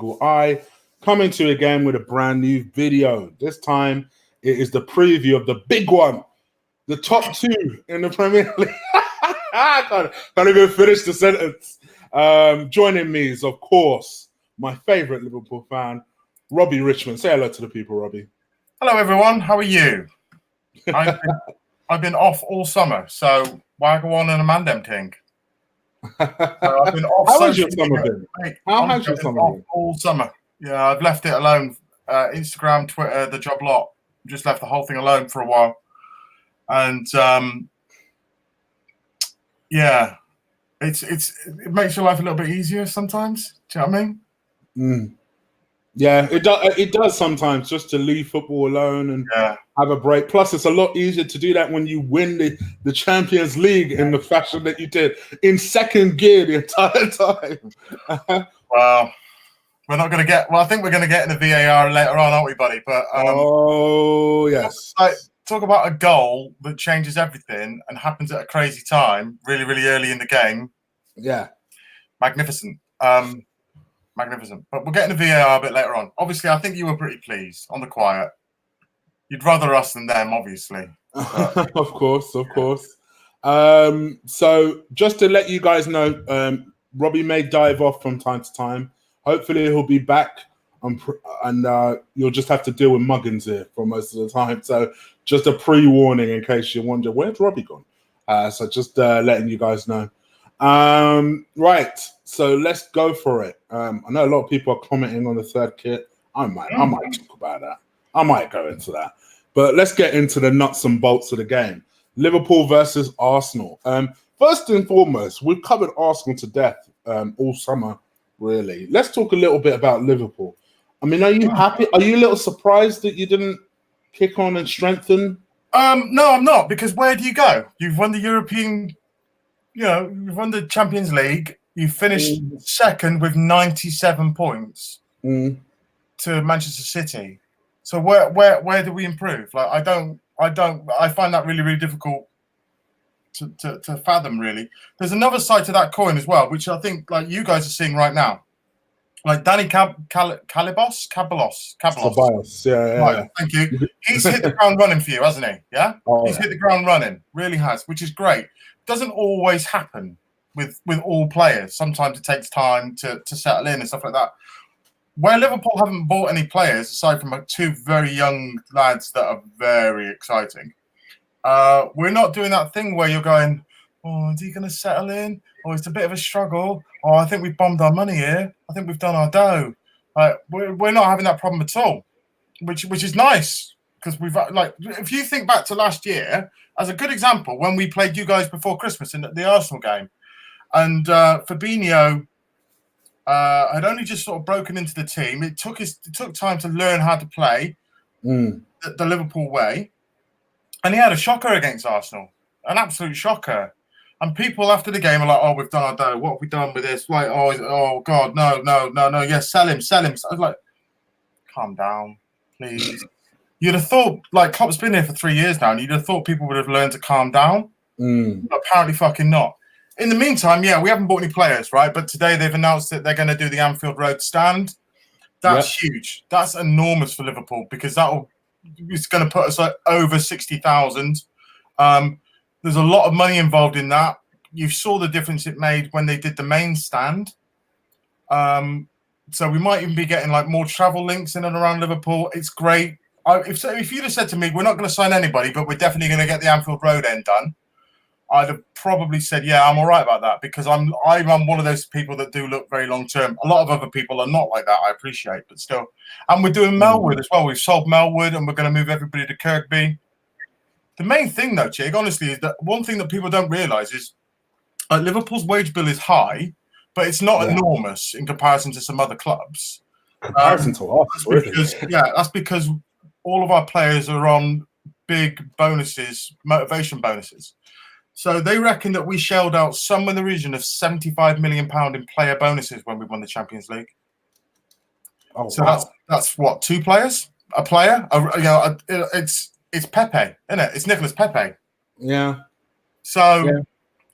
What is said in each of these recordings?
Eagle Eye, coming to you again with a brand new video. This time it is the preview of the big one, the top two in the Premier League. I can't even finish the sentence. Joining me is, of course, my favourite Liverpool fan, Robby Richmond. Say hello to the people, Robby. Hello, everyone. How are you? I've been off all summer, so why go on and a mandem thing? I've been off. How has your summer been? How has your summer been? All summer. Yeah, I've left it alone. Instagram, Twitter, the job lot. Just left the whole thing alone for a while, and yeah, it makes your life a little bit easier sometimes. Do you know what I mean? Yeah, it does sometimes, just to leave football alone and have a break. Plus, it's a lot easier to do that when you win the Champions League in the fashion that you did, in second gear the entire time. Well, we're not going to get. Well, I think we're going to get in the VAR later on, aren't we, buddy? But oh yes, talk about a goal that changes everything and happens at a crazy time, really, really early in the game. Yeah, magnificent. Magnificent. But we'll get into VAR a bit later on. Obviously, I think you were pretty pleased on the quiet. You'd rather us than them, obviously. Of course. So just to let you guys know, Robby may dive off from time to time. Hopefully he'll be back, and you'll just have to deal with Muggins here for most of the time. So just a pre-warning in case you wonder, where's Robby gone? So just letting you guys know. Right, so let's go for it. I know a lot of people are commenting on the third kit. I might talk about that. I might go into that. But let's get into the nuts and bolts of the game. Liverpool versus Arsenal. First and foremost, we've covered Arsenal to death all summer, really. Let's talk a little bit about Liverpool. I mean, are you happy? Are you a little surprised that you didn't kick on and strengthen? No, I'm not, because where do you go? You've won the European... you've won the Champions League. You finished second with 97 points to Manchester City. So where do we improve? Like I find that really, really difficult to fathom. Really, there's another side to that coin as well, which I think like you guys are seeing right now. Like Danny Caballos. Yeah. Right, thank you. He's hit the ground running for you, hasn't he? Yeah, he's hit the ground running. Really has, which is great. Doesn't always happen with all players. Sometimes it takes time to settle in and stuff like that. Where Liverpool haven't bought any players, aside from two very young lads that are very exciting, we're not doing that thing where you're going, oh, is he going to settle in? Oh, it's a bit of a struggle. Oh, I think we've bombed our money here. I think we've done our dough. We're not having that problem at all, which is nice. Because we've if you think back to last year, as a good example, when we played you guys before Christmas in the Arsenal game, and Fabinho had only just sort of broken into the team. It took time to learn how to play the Liverpool way, and he had a shocker against Arsenal, an absolute shocker. And people after the game are like, "Oh, we've done our dough. What have we done with this? Like, oh God, no. Yes, sell him." So I was like, calm down, please. You'd have thought, like, Klopp's been here for 3 years now, and you'd have thought people would have learned to calm down. But apparently fucking not. In the meantime, we haven't bought any players, right? But today they've announced that they're going to do the Anfield Road stand. That's huge. That's enormous for Liverpool, because it's going to put us at over 60,000. There's a lot of money involved in that. You saw the difference it made when they did the main stand. So we might even be getting like more travel links in and around Liverpool. It's great. If you'd have said to me, we're not going to sign anybody, but we're definitely going to get the Anfield Road end done, I'd have probably said, yeah, I'm all right about that, because I'm one of those people that do look very long term. A lot of other people are not like that, I appreciate, but still. And we're doing Melwood as well. We've sold Melwood, and we're going to move everybody to Kirkby. The main thing, though, Chig, honestly, is that one thing that people don't realise is Liverpool's wage bill is high, but it's not enormous in comparison to some other clubs. Comparison to us, really. That's because all of our players are on big bonuses, motivation bonuses. So they reckon that we shelled out somewhere in the region of £75 million in player bonuses when we won the Champions League. Oh, so wow. that's what, 2 players, a player. It's Pepe, isn't it? It's Nicolas Pepe. Yeah. So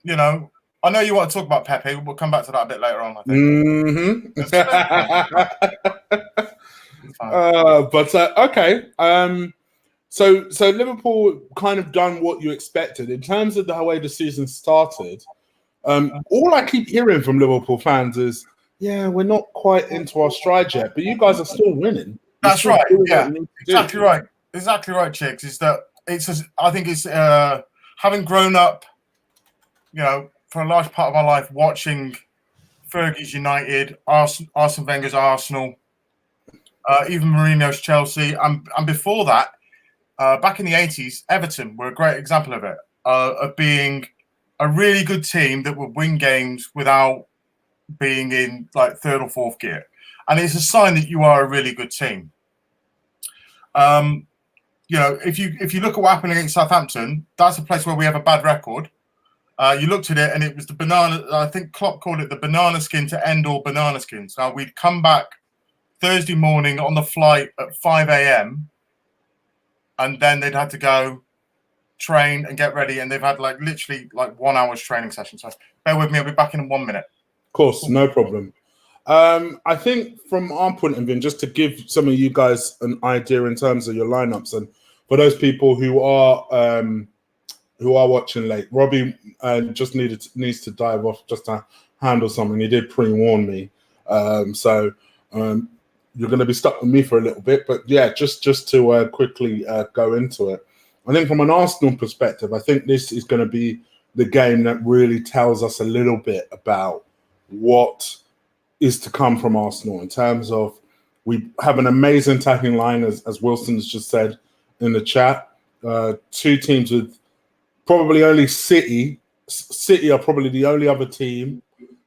you know, I know you want to talk about Pepe. We'll come back to that a bit later on, I think. Okay. So Liverpool kind of done what you expected in terms of the way the season started. All I keep hearing from Liverpool fans is, "Yeah, we're not quite into our stride yet, but you guys are still winning." That's right. Yeah, exactly right. Exactly right, Chigs. Is that I think it's having grown up, for a large part of my life watching Fergie's United, Arsene Wenger's Arsenal, even Mourinho's Chelsea, and before that, back in the 80s, Everton were a great example of it, of being a really good team that would win games without being in like third or fourth gear. And it's a sign that you are a really good team. If you look at what happened against Southampton, that's a place where we have a bad record. You looked at it and it was the banana. I think Klopp called it the banana skin to end all banana skins. Now we'd come back Thursday morning on the flight at 5 a.m. and then they'd had to go train and get ready, and they've had literally 1 hour's training session. So bear with me, I'll be back in 1 minute. Of course, no problem. I think from our point of view, just to give some of you guys an idea in terms of your lineups, and for those people who are watching late, Robbie just needs to dive off just to handle something. He did pre-warn me, so you're going to be stuck with me for a little bit. But yeah, just to quickly go into it. I think from an Arsenal perspective, I think this is going to be the game that really tells us a little bit about what is to come from Arsenal in terms of we have an amazing attacking line, as Wilson has just said in the chat. Two teams with probably only City. City are probably the only other team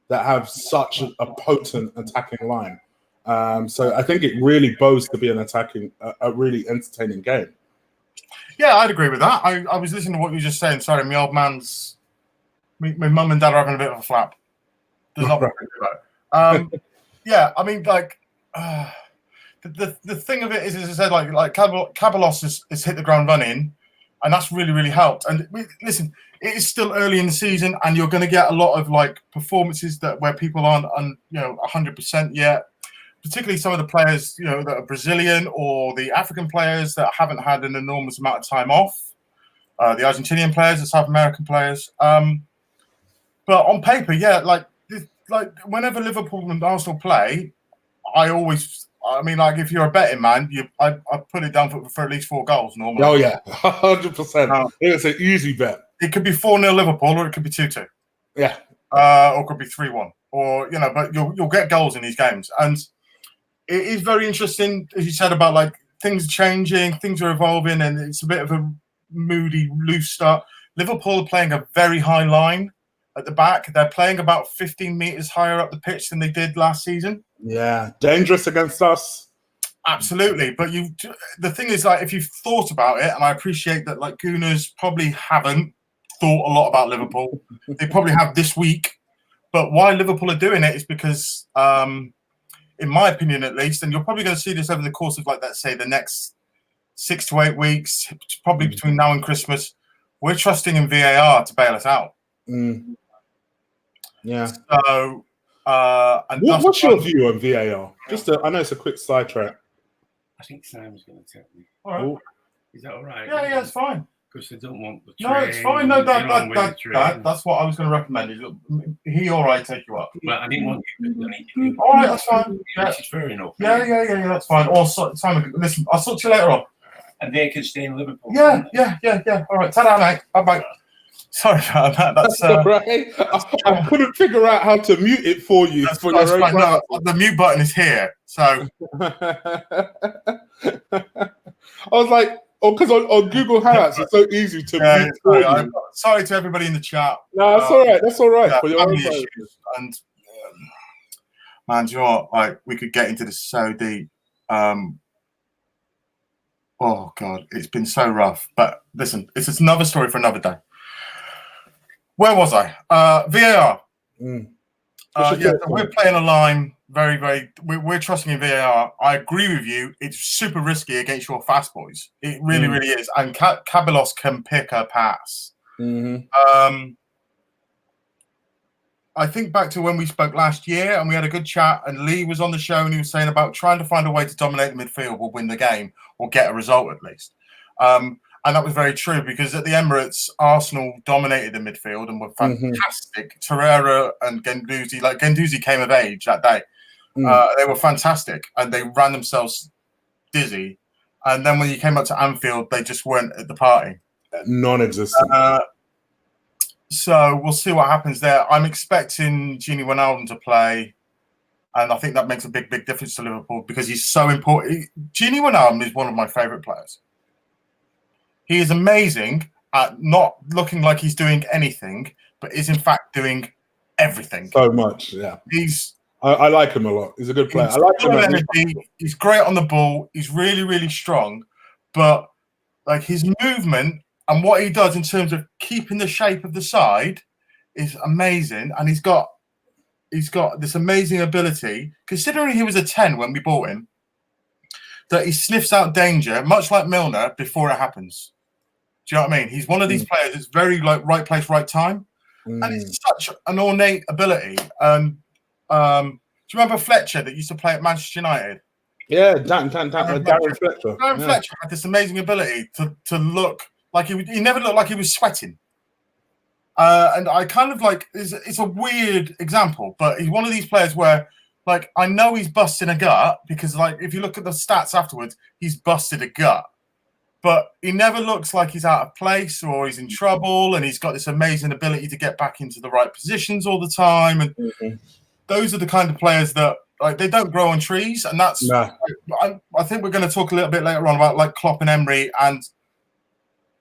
that have such a potent attacking line. So I think it really bodes to be a really entertaining game. Yeah, I'd agree with that. I was listening to what you were just saying. Sorry, my old man's... My mum and dad are having a bit of a flap. There's not about it. Yeah, I mean, the thing of it is, as I said, Caballos has hit the ground running, and that's really, really helped. And listen, it is still early in the season, and you're going to get a lot of performances where people aren't 100% yet. Particularly some of the players, that are Brazilian, or the African players that haven't had an enormous amount of time off. The Argentinian players, the South American players. But on paper, yeah, whenever Liverpool and Arsenal play, if you're a betting man, I put it down for at least 4 goals normally. Oh yeah, 100%. It's an easy bet. It could be 4-0 Liverpool, or it could be 2-2. Yeah, or it could be 3-1, or but you'll get goals in these games, and it is very interesting, as you said, about things changing, things are evolving, and it's a bit of a moody, loose start. Liverpool are playing a very high line at the back. They're playing about 15 meters higher up the pitch than they did last season. Yeah, dangerous against us. Absolutely, but the thing is, if you've thought about it, and I appreciate that, Gooners probably haven't thought a lot about Liverpool. They probably have this week, but why Liverpool are doing it is because, in my opinion at least, and you're probably going to see this over the course of, let's say, the next 6 to 8 weeks, probably between now and Christmas, we're trusting in VAR to bail us out. Yeah. So, what's your view on VAR? I know it's a quick sidetrack. I think Sam's going to tell me. All right. Is that all right? Yeah, it's fine. Because they don't want the train. No, it's fine. No, that's what I was going to recommend. He or I take you up. Well, I didn't want you. All right, that's fine. Yeah, it's fair enough. Yeah, that's fine. Or Simon, listen, I'll talk to you later on. And they can stay in Liverpool. Yeah. All right, ta-da, mate. Bye-bye. Sorry about that. That's right. I couldn't figure out how to mute it for you. That's fine. No, the mute button is here. So I was like, because on Google Hangouts it's so easy to mute for you. Sorry to everybody in the chat. No, that's all right. That's all right. For your issues. And man, do you know what? We could get into this so deep. Oh God, it's been so rough. But listen, it's just another story for another day. Where was I? VAR. So we're playing a line very, very. We're trusting in VAR. I agree with you. It's super risky against your fast boys. It really, really is. And Caballos can pick a pass. I think back to when we spoke last year and we had a good chat, and Lee was on the show and he was saying about trying to find a way to dominate the midfield will win the game or get a result at least. And that was very true, because at the Emirates, Arsenal dominated the midfield and were fantastic. Torreira and Guendouzi, like Guendouzi came of age that day. They were fantastic and they ran themselves dizzy. And then when you came up to Anfield, they just weren't at the party. Non-existent. So we'll see what happens there. I'm expecting Gini Wijnaldum to play, and I think that makes a big, big difference to Liverpool because he's so important. Gini Wijnaldum is one of my favourite players. He is amazing at not looking like he's doing anything, but is in fact doing everything. So much, yeah. I like him a lot. He's a good player. I like him. He's great on the ball. He's really, really strong, but like his movement and what he does in terms of keeping the shape of the side is amazing. And he's got this amazing ability, considering he was a 10 when we bought him, that he sniffs out danger, much like Milner, before it happens. Do you know what I mean? He's one of these players that's very like right place, right time. And it's such an ornate ability. And do you remember Fletcher that used to play at Manchester United? Yeah, Darren Fletcher. Darren Fletcher had this amazing ability to look like he never looked like he was sweating. And I kind of like, it's a weird example, but he's one of these players where, like, I know he's busting a gut because, like, if you look at the stats afterwards, he's busted a gut. But he never looks like he's out of place or he's in trouble, and he's got this amazing ability to get back into the right positions all the time. And those are the kind of players that, like, they don't grow on trees. And that's, I think we're going to talk a little bit later on about, like, Klopp and Emery. And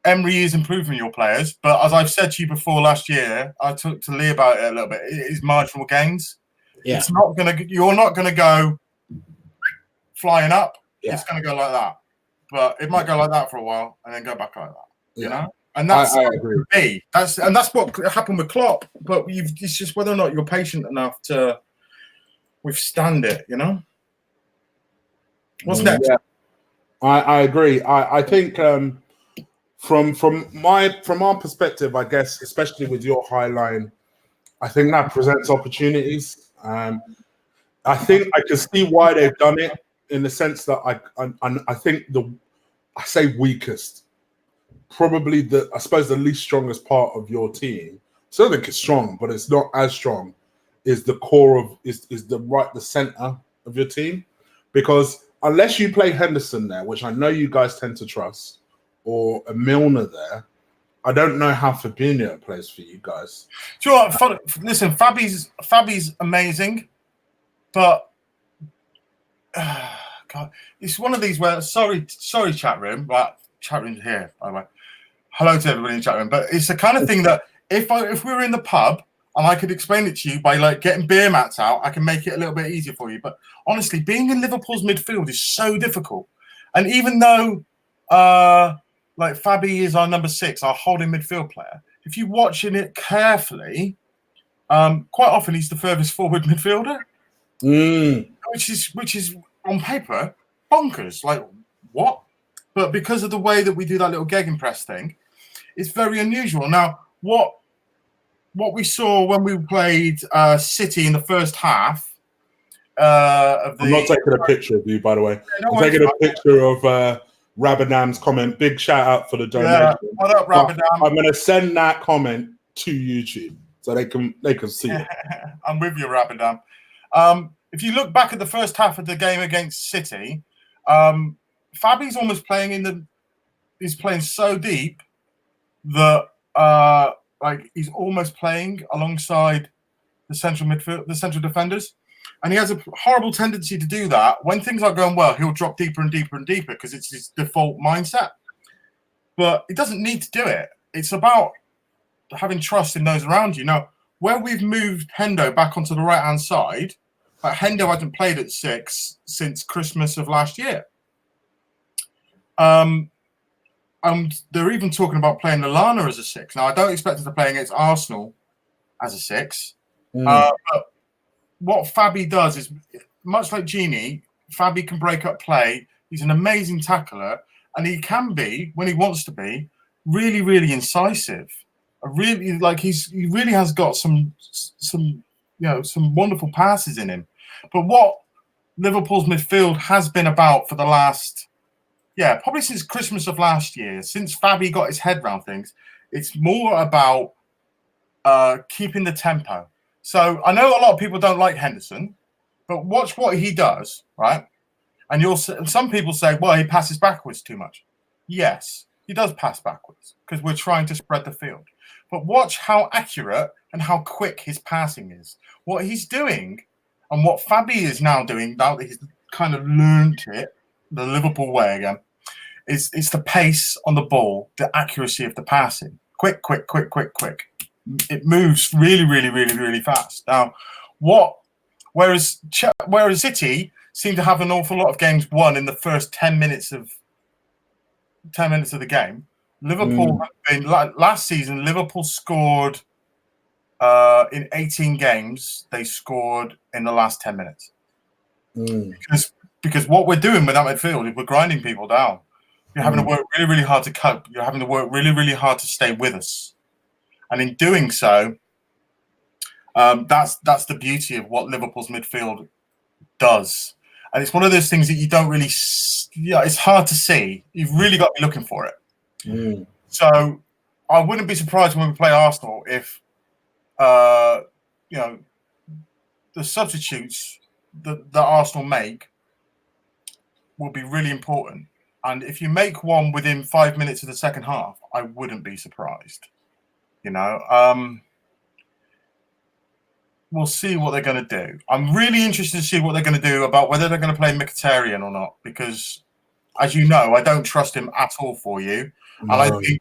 Emery is improving your players. But as I've said to you before last year, I talked to Lee about it a little bit, it is marginal gains. Yeah. It's not going to, you're not going to go flying up. Yeah. It's going to go like that. But it might go like that for a while and then go back like that. You know? And that's I agree. That's what happened with Klopp. But it's just whether or not you're patient enough to withstand it, you know? What's next? Yeah. I agree. I think from our perspective, I guess, especially with your high line, I think that presents opportunities. I think I can see why they've done it, in the sense that I think I say weakest, probably I suppose the least strongest part of your team. Still think it's strong, but it's not as strong. Is the core of is the center of your team, because unless you play Henderson there, which I know you guys tend to trust, or a Milner there, I don't know how Fabinho plays for you guys. Do you know what? Listen, Fabi's amazing, but God, it's one of these where sorry, chat room, but chat room's here, by the way. Hello to everybody in the chat room. But it's the kind of thing that if we were in the pub and I could explain it to you by like getting beer mats out, I can make it a little bit easier for you. But honestly, being in Liverpool's midfield is so difficult. And even though like Fabi is our number 6, our holding midfield player, if you're watching it carefully, quite often he's the furthest forward midfielder. Which is on paper bonkers. Like, what? But because of the way that we do that little gegenpress thing, it's very unusual. Now, what we saw when we played City in the first half of the... I'm not taking a picture of you, by the way. Yeah, I'm taking a picture of Rabadam's comment. Big shout out for the donation. Yeah, what up, Rabadam? I'm going to send that comment to YouTube so they can see it. I'm with you, Rabadam. If you look back at the first half of the game against City, Fabi's almost playing he's playing so deep that like he's almost playing alongside the central midfield, the central defenders, and he has a horrible tendency to do that. When things are going well, he'll drop deeper and deeper and deeper because it's his default mindset. But he doesn't need to do it. It's about having trust in those around you. Now, where we've moved Hendo back onto the right-hand side, Hendo hasn't played at 6 since Christmas of last year. And they're even talking about playing Lallana as a 6. Now, I don't expect him to play against Arsenal as a 6. But what Fabi does is, much like Gini, Fabi can break up play. He's an amazing tackler. And he can be, when he wants to be, really, really incisive. I really like he really has got some some wonderful passes in him. But what Liverpool's midfield has been about for the last probably since Christmas of last year, since Fabi got his head round things, it's more about keeping the tempo. So I know a lot of people don't like Henderson, but watch what he does, right? And some people say, well, he passes backwards too much. Yes, he does pass backwards because we're trying to spread the field. But watch how accurate and how quick his passing is. What he's doing and what Fabi is now doing, now that he's kind of learned it, the Liverpool way again, is the pace on the ball, the accuracy of the passing. Quick. It moves really, really, really, really fast. Now, whereas City seem to have an awful lot of games won in the first 10 minutes of the game. Liverpool last season, Liverpool scored in 18 games. They scored in the last 10 minutes because what we're doing with that midfield is we're grinding people down. You're having to work really, really hard to cope. You're having to work really, really hard to stay with us, and in doing so, that's the beauty of what Liverpool's midfield does. And it's one of those things that you don't really, it's hard to see. You've really got to be looking for it. So I wouldn't be surprised when we play Arsenal if, the substitutes that Arsenal make will be really important. And if you make one within 5 minutes of the second half, I wouldn't be surprised. We'll see what they're going to do. I'm really interested to see what they're going to do about whether they're going to play Mkhitaryan or not, because, as you know, I don't trust him at all for you. No. And I think,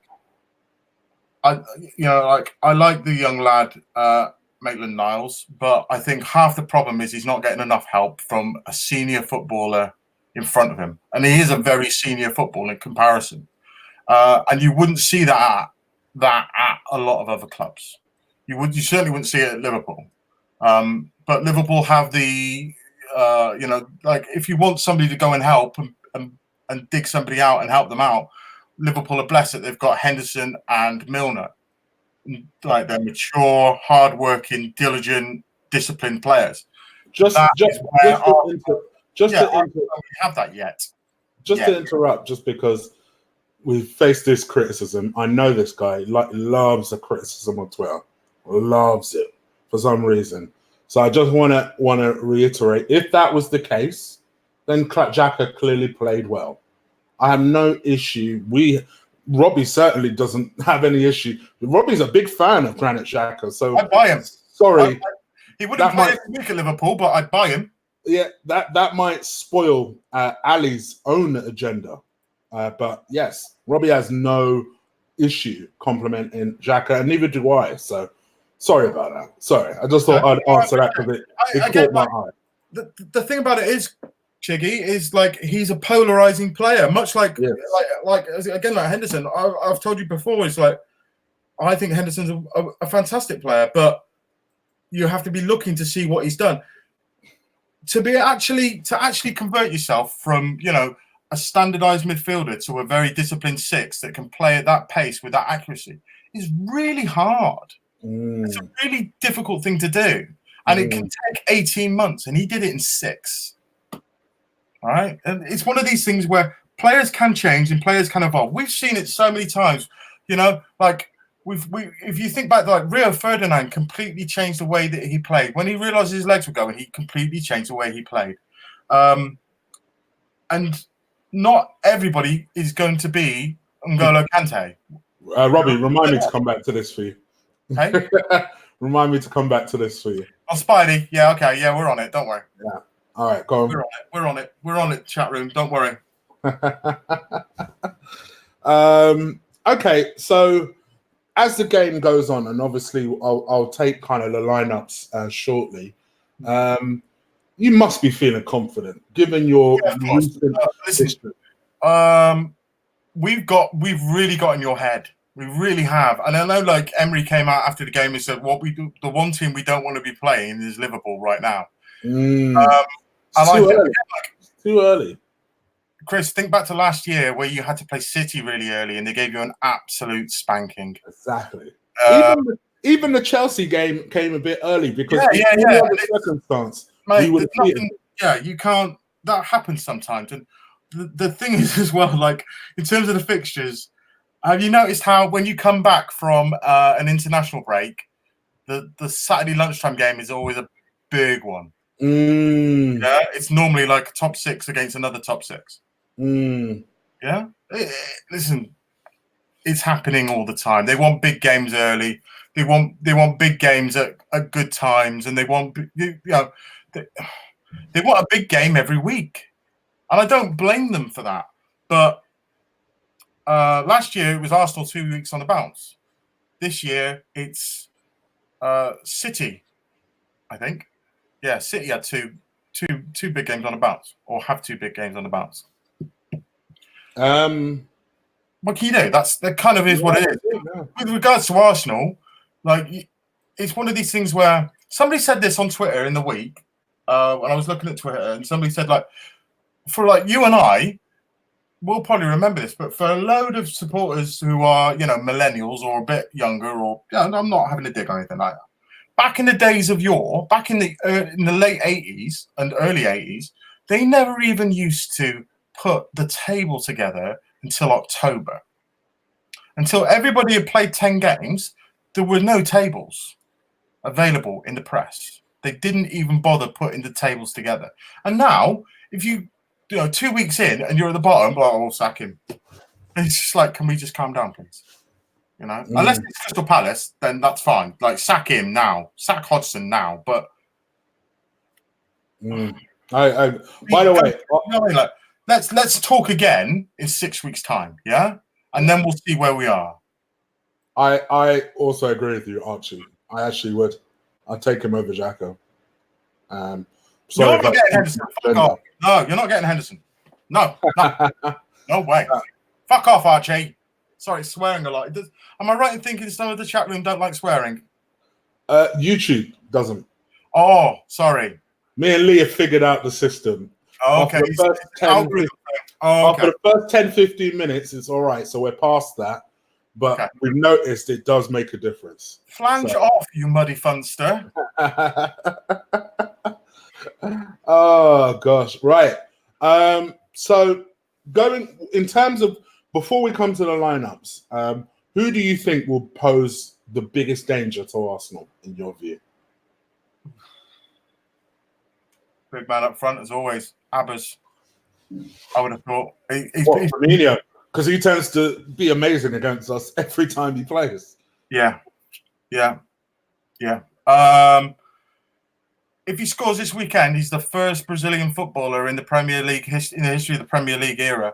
I like the young lad, Maitland-Niles, but I think half the problem is he's not getting enough help from a senior footballer in front of him, and he is a very senior footballer in comparison. And you wouldn't see that at a lot of other clubs. You certainly wouldn't see it at Liverpool. But Liverpool have the, if you want somebody to go and help and dig somebody out and help them out, Liverpool are blessed that they've got Henderson and Milner. Like, they're mature, hard-working, diligent, disciplined players. To interrupt, just because we've faced this criticism. I know this guy loves the criticism on Twitter, loves it for some reason. So I just want to reiterate: if that was the case, then Xhaka clearly played well. I have no issue. Robbie certainly doesn't have any issue. Robbie's a big fan of Granit Xhaka, so I'd buy him. Sorry, he wouldn't play every week at Liverpool, but I'd buy him. Yeah, that might spoil Ali's own agenda. But yes, Robbie has no issue complimenting Xhaka, and neither do I. So sorry about that. Sorry, I just thought I'd answer that because it caught my eye. The thing about it is, Chiggy, is like he's a polarizing player, much like Henderson. I've told you before, it's like I think Henderson's a fantastic player, but you have to be looking to see what he's done. To actually convert yourself from a standardized midfielder to a very disciplined six that can play at that pace with that accuracy is really hard. It's a really difficult thing to do, and it can take 18 months, and he did it in 6. All right, and it's one of these things where players can change and players can evolve. We've seen it so many times, if you think back, like Rio Ferdinand completely changed the way that he played. When he realized his legs were going, he completely changed the way he played. And not everybody is going to be N'Golo Kante. Robbie, remind me to come back to this for you. Hey? Remind me to come back to this for you. Oh, Spidey. Yeah, okay. Yeah, we're on it. Don't worry. Yeah. All right, go on. We're on it, chat room. Don't worry. Okay, so as the game goes on, and obviously I'll take kind of the lineups shortly. You must be feeling confident, given your recent history. We've really got in your head. We really have. And I know, like, Emery came out after the game and said, the one team we don't want to be playing is Liverpool right now. Too early. Chris, think back to last year where you had to play City really early and they gave you an absolute spanking. Exactly. Even the Chelsea game came a bit early because yeah. circumstance, Mate, we would you can't. That happens sometimes, and the thing is as well. Like in terms of the fixtures, have you noticed how when you come back from an international break, the Saturday lunchtime game is always a big one. Yeah, it's normally like top 6 against another top 6. Yeah, listen, it's happening all the time. They want big games early. They want big games at good times, and they want they want a big game every week, and I don't blame them for that. But last year it was Arsenal 2 weeks on the bounce. This year it's City, I think. Yeah, City had two big games on the bounce, or have 2 big games on the bounce. What can you do? That kind of is what it is. Yeah. With regards to Arsenal, like it's one of these things where somebody said this on Twitter in the week when I was looking at Twitter, and somebody said like, for like you and I, we'll probably remember this, but for a load of supporters who are millennials or a bit younger, or I'm not having a dig or anything like that. Back in the days of yore, back in the late 80s and early 80s, they never even used to put the table together until October. Until everybody had played 10 games, there were no tables available in the press. They didn't even bother putting the tables together. And now, if you 2 weeks in and you're at the bottom, I'll sack him. It's just like, can we just calm down, please? Unless it's Crystal Palace, then that's fine. Like, sack him now. Sack Hodgson now. But by the way, like, let's talk again in 6 weeks' time, yeah? And then we'll see where we are. I also agree with you, Archie. I actually would. I'd take him over Xhaka. You're not getting Henderson. Fuck off. No, you're not getting Henderson. No. No way. Fuck off, Archie. Sorry, swearing a lot. Am I right in thinking some of the chat room don't like swearing? YouTube doesn't. Oh, sorry. Me and Lee have figured out the system. Oh, okay. After the first 10, 15 minutes, it's all right. So we're past that. But we've noticed it does make a difference. Flange off, you muddy funster. Oh, gosh. Right. So going in terms of, before we come to the lineups, who do you think will pose the biggest danger to Arsenal, in your view? Big man up front, as always. Abbas. I would have thought. Firmino, because he tends to be amazing against us every time he plays. Yeah. If he scores this weekend, he's the first Brazilian footballer in the Premier League in the history of the Premier League era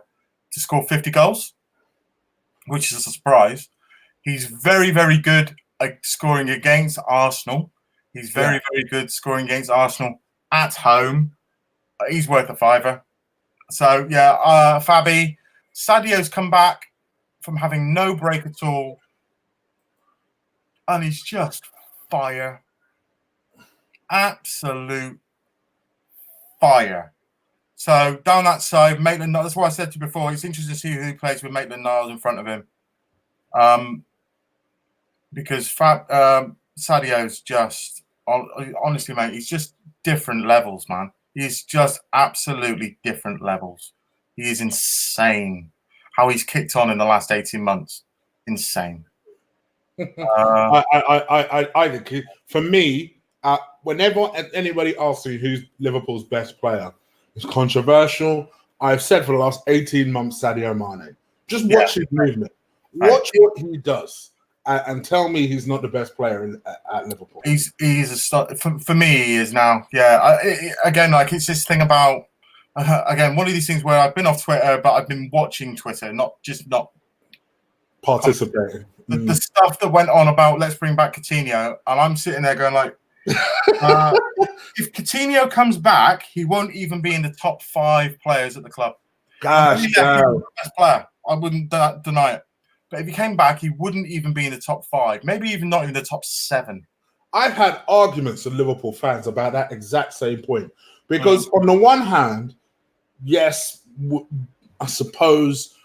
to score 50 goals, which is a surprise. He's very, very good at scoring against Arsenal. He's very, very good scoring against Arsenal at home. He's worth a fiver. So, Fabi. Sadio's come back from having no break at all, and he's just fire. Absolute fire. So down that side, Maitland, that's what I said to you before. It's interesting to see who plays with Maitland-Niles in front of him. Because Sadio's just, honestly, mate, he's just different levels, man. He's just absolutely different levels. He is insane. How he's kicked on in the last 18 months. Insane. I think, for me, whenever anybody asks me who's Liverpool's best player, it's controversial. I've said for the last 18 months, Sadio Mane. Just watch his movement. Watch what he does, and tell me he's not the best player at Liverpool. He's a start for me. He is now. Yeah. Again, like it's this thing about one of these things where I've been off Twitter, but I've been watching Twitter, not participating. The stuff that went on about let's bring back Coutinho, and I'm sitting there going like, if Coutinho comes back, he won't even be in the top 5 players at the club. Gosh, he's the best player. I wouldn't deny it. But if he came back, he wouldn't even be in the top 5, maybe even not in the top 7. I've had arguments with Liverpool fans about that exact same point. Because on the one hand, yes, I suppose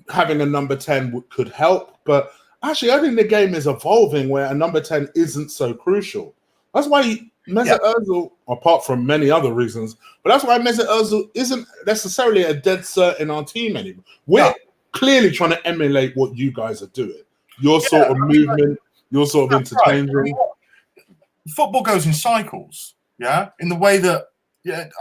having a number 10 could help. But Actually, I think the game is evolving where a number 10 isn't so crucial. That's why Mesut Ozil, apart from many other reasons, but that's why Mesut Ozil isn't necessarily a dead cert in our team anymore. We're clearly trying to emulate what you guys are doing. Your sort of movement, your sort of interchanging. Right. Football goes in cycles, in the way that,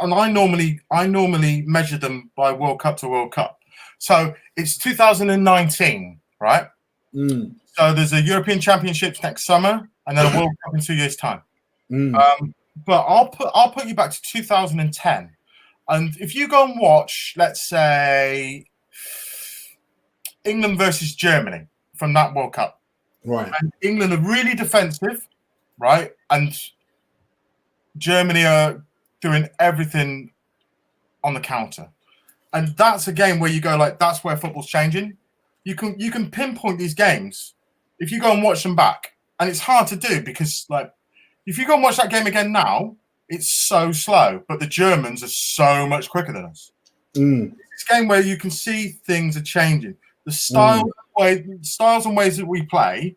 and I normally measure them by World Cup to World Cup. So it's 2019, right? So there's a European Championships next summer, and then a World Cup in 2 years' time. But I'll put you back to 2010, and if you go and watch, let's say, England versus Germany from that World Cup, right? And England are really defensive, right? And Germany are doing everything on the counter, and that's a game where you go like, that's where football's changing. You can pinpoint these games if you go and watch them back, and it's hard to do because like if you go and watch that game again now, it's so slow, but the Germans are so much quicker than us. It's a game where you can see things are changing. The styles and ways that we play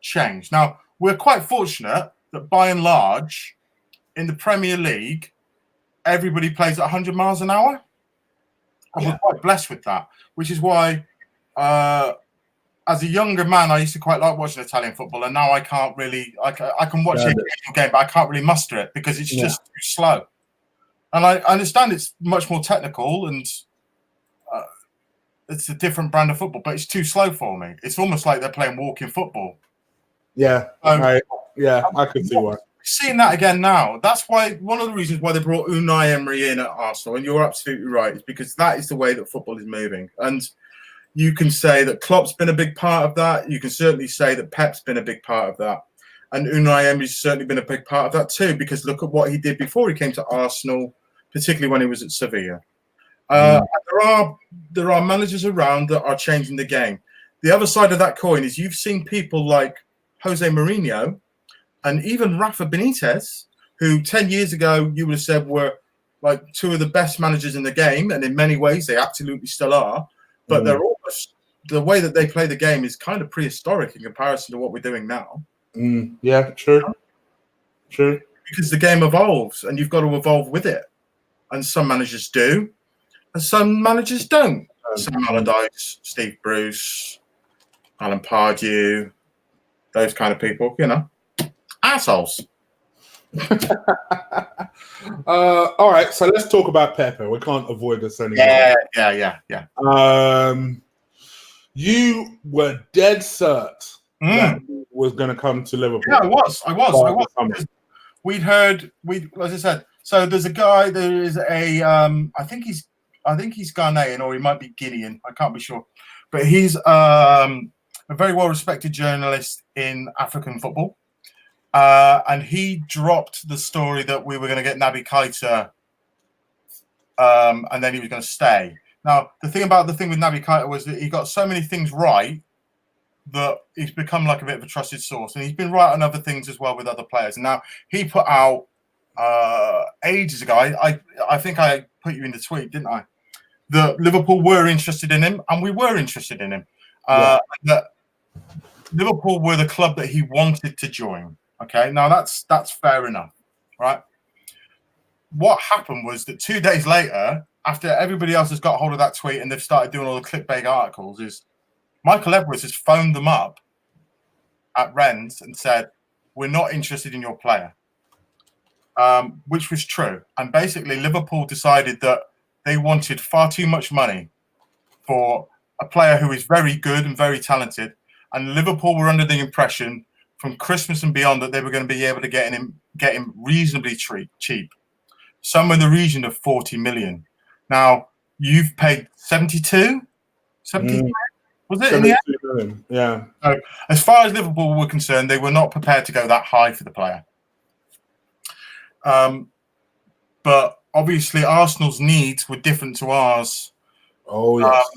change. Now, we're quite fortunate that by and large, in the Premier League, everybody plays at 100 miles an hour. And we're quite blessed with that, which is why, as a younger man, I used to quite like watching Italian football, and now I can't really. I can watch the game, but I can't really muster it because it's just too slow. And I understand it's much more technical and it's a different brand of football, but it's too slow for me. It's almost like they're playing walking football. Yeah, I can see why. Seeing that again now, that's why one of the reasons why they brought Unai Emery in at Arsenal, and you're absolutely right, is because that is the way that football is moving. And you can say that Klopp's been a big part of that. You can certainly say that Pep's been a big part of that. And Unai Emery's certainly been a big part of that too, because look at what he did before he came to Arsenal, particularly when he was at Sevilla. There are managers around that are changing the game. The other side of that coin is you've seen people like Jose Mourinho and even Rafa Benitez, who 10 years ago you would have said were like two of the best managers in the game, and in many ways they absolutely still are. But they're almost, the way that they play the game is kind of prehistoric in comparison to what we're doing now. Yeah, true. Because the game evolves, and you've got to evolve with it. And some managers do, and some managers don't. Sam Allardyce, Steve Bruce, Alan Pardew, those kind of people, assholes. All right, so let's talk about Pepe. We can't avoid this anymore. Yeah. You were dead cert that was going to come to Liverpool. Yeah, I was. We'd heard. As I said. So there's a guy. There is a. I think he's Ghanaian, or he might be Guinean. I can't be sure, but he's a very well-respected journalist in African football. And he dropped the story that we were going to get Naby Keita, and then he was going to stay. Now, the thing with Naby Keita was that he got so many things right that he's become like a bit of a trusted source, and he's been right on other things as well with other players. And now he put out ages ago. I think I put you in the tweet, didn't I? That Liverpool were interested in him, and we were interested in him. That Liverpool were the club that he wanted to join. Okay, now that's fair enough, right? What happened was that 2 days later, after everybody else has got hold of that tweet and they've started doing all the clickbait articles, is Michael Edwards has phoned them up at Rennes and said, "We're not interested in your player," which was true. And basically, Liverpool decided that they wanted far too much money for a player who is very good and very talented, and Liverpool were under the impression from Christmas and beyond that they were going to be able to get him reasonably cheap, somewhere in the region of 40 million. Now, you've paid 72? 70 was it in the end? Million. Yeah. So, as far as Liverpool were concerned, they were not prepared to go that high for the player. But obviously, Arsenal's needs were different to ours. Oh, yes.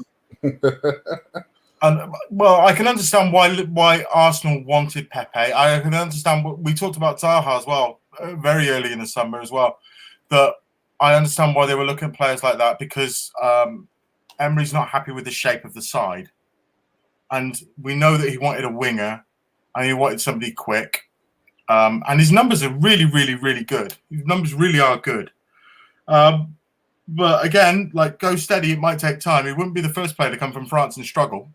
And well, I can understand why Arsenal wanted Pepe. I can understand we talked about Zaha as well, very early in the summer as well. That I understand why they were looking at players like that, because Emery's not happy with the shape of the side. and we know that he wanted a winger, and he wanted somebody quick. And his numbers are really, really, really good. His numbers really are good. But again, like go steady, it might take time. He wouldn't be the first player to come from France and struggle.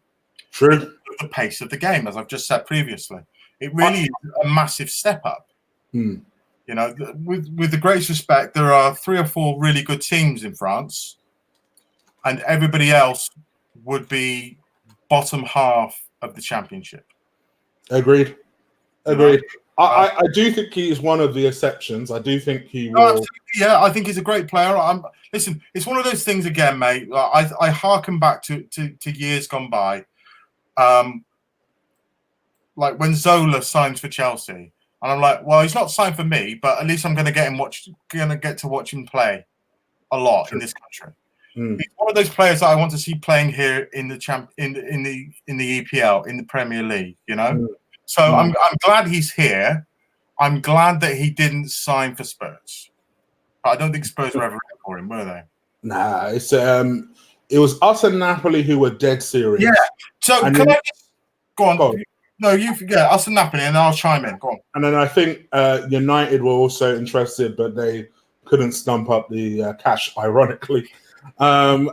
True. The pace of the game, as I've just said previously, it really is a massive step up. You know, with the greatest respect, there are 3 or 4 really good teams in France, and everybody else would be bottom half of the championship. Agreed. I do think he is one of the exceptions. I do think he will. Yeah, I think he's a great player. Listen, it's one of those things again, mate. I harken back to years gone by, like when Zola signs for Chelsea, and I'm like, well, he's not signed for me, but at least I'm going to get to watch him play a lot in this country. He's one of those players that I want to see playing here in the EPL, in the Premier League. You know. So I'm glad he's here. I'm glad that he didn't sign for Spurs. I don't think Spurs were ever in for him, were they? Nah, it was us and Napoli who were dead serious. Yeah. So and can then, I just go on? No, you forget us and Napoli, and I'll chime in. Go on. And then I think United were also interested, but they couldn't stump up the cash, ironically. And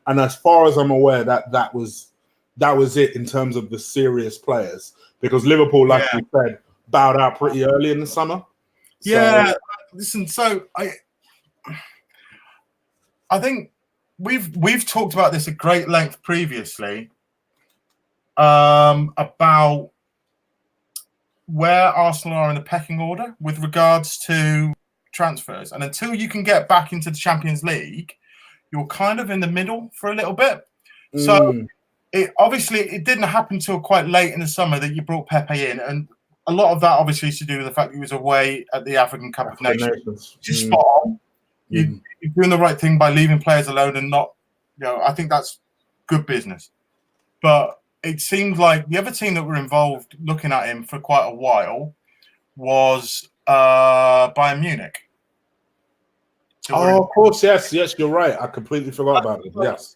as far as I'm aware, that was it in terms of the serious players. Because Liverpool, like you said, bowed out pretty early in the summer. Yeah, listen. So I think we've talked about this at great length previously about where Arsenal are in the pecking order with regards to transfers, and until you can get back into the Champions League, you're kind of in the middle for a little bit. So. It didn't happen until quite late in the summer that you brought Pepe in, and a lot of that obviously is to do with the fact that he was away at the African Cup of Nations. Which is spot on. You're doing the right thing by leaving players alone and not, I think that's good business. But it seemed like the other team that were involved looking at him for quite a while was Bayern Munich. Oh, of course, yes, you're right. I completely forgot about it. Yes,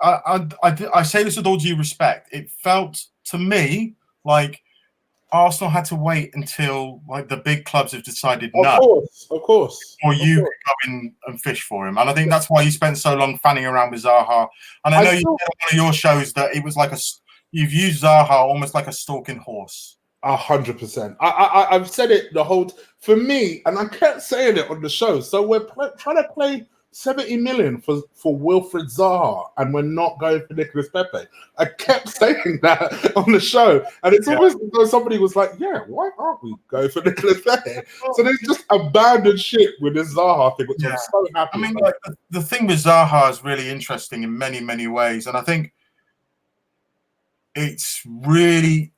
I say this with all due respect. It felt to me like Arsenal had to wait until like the big clubs have decided of course, or you could go in and fish for him. And I think that's why you spent so long fanning around with Zaha. And I know you said on one of your shows that it was like you've used Zaha almost like a stalking horse. 100%. I've said it for me, and I kept saying it on the show. So we're trying to play 70 million for Wilfried Zaha, and we're not going for Nicolas Pepe. I kept saying that on the show, and it's almost as though somebody was like, "Yeah, why aren't we going for Nicolas Pepe?" So they just abandoned ship with this Zaha thing, which I'm so happy. I mean, like the thing with Zaha is really interesting in many, many ways, and I think it's really.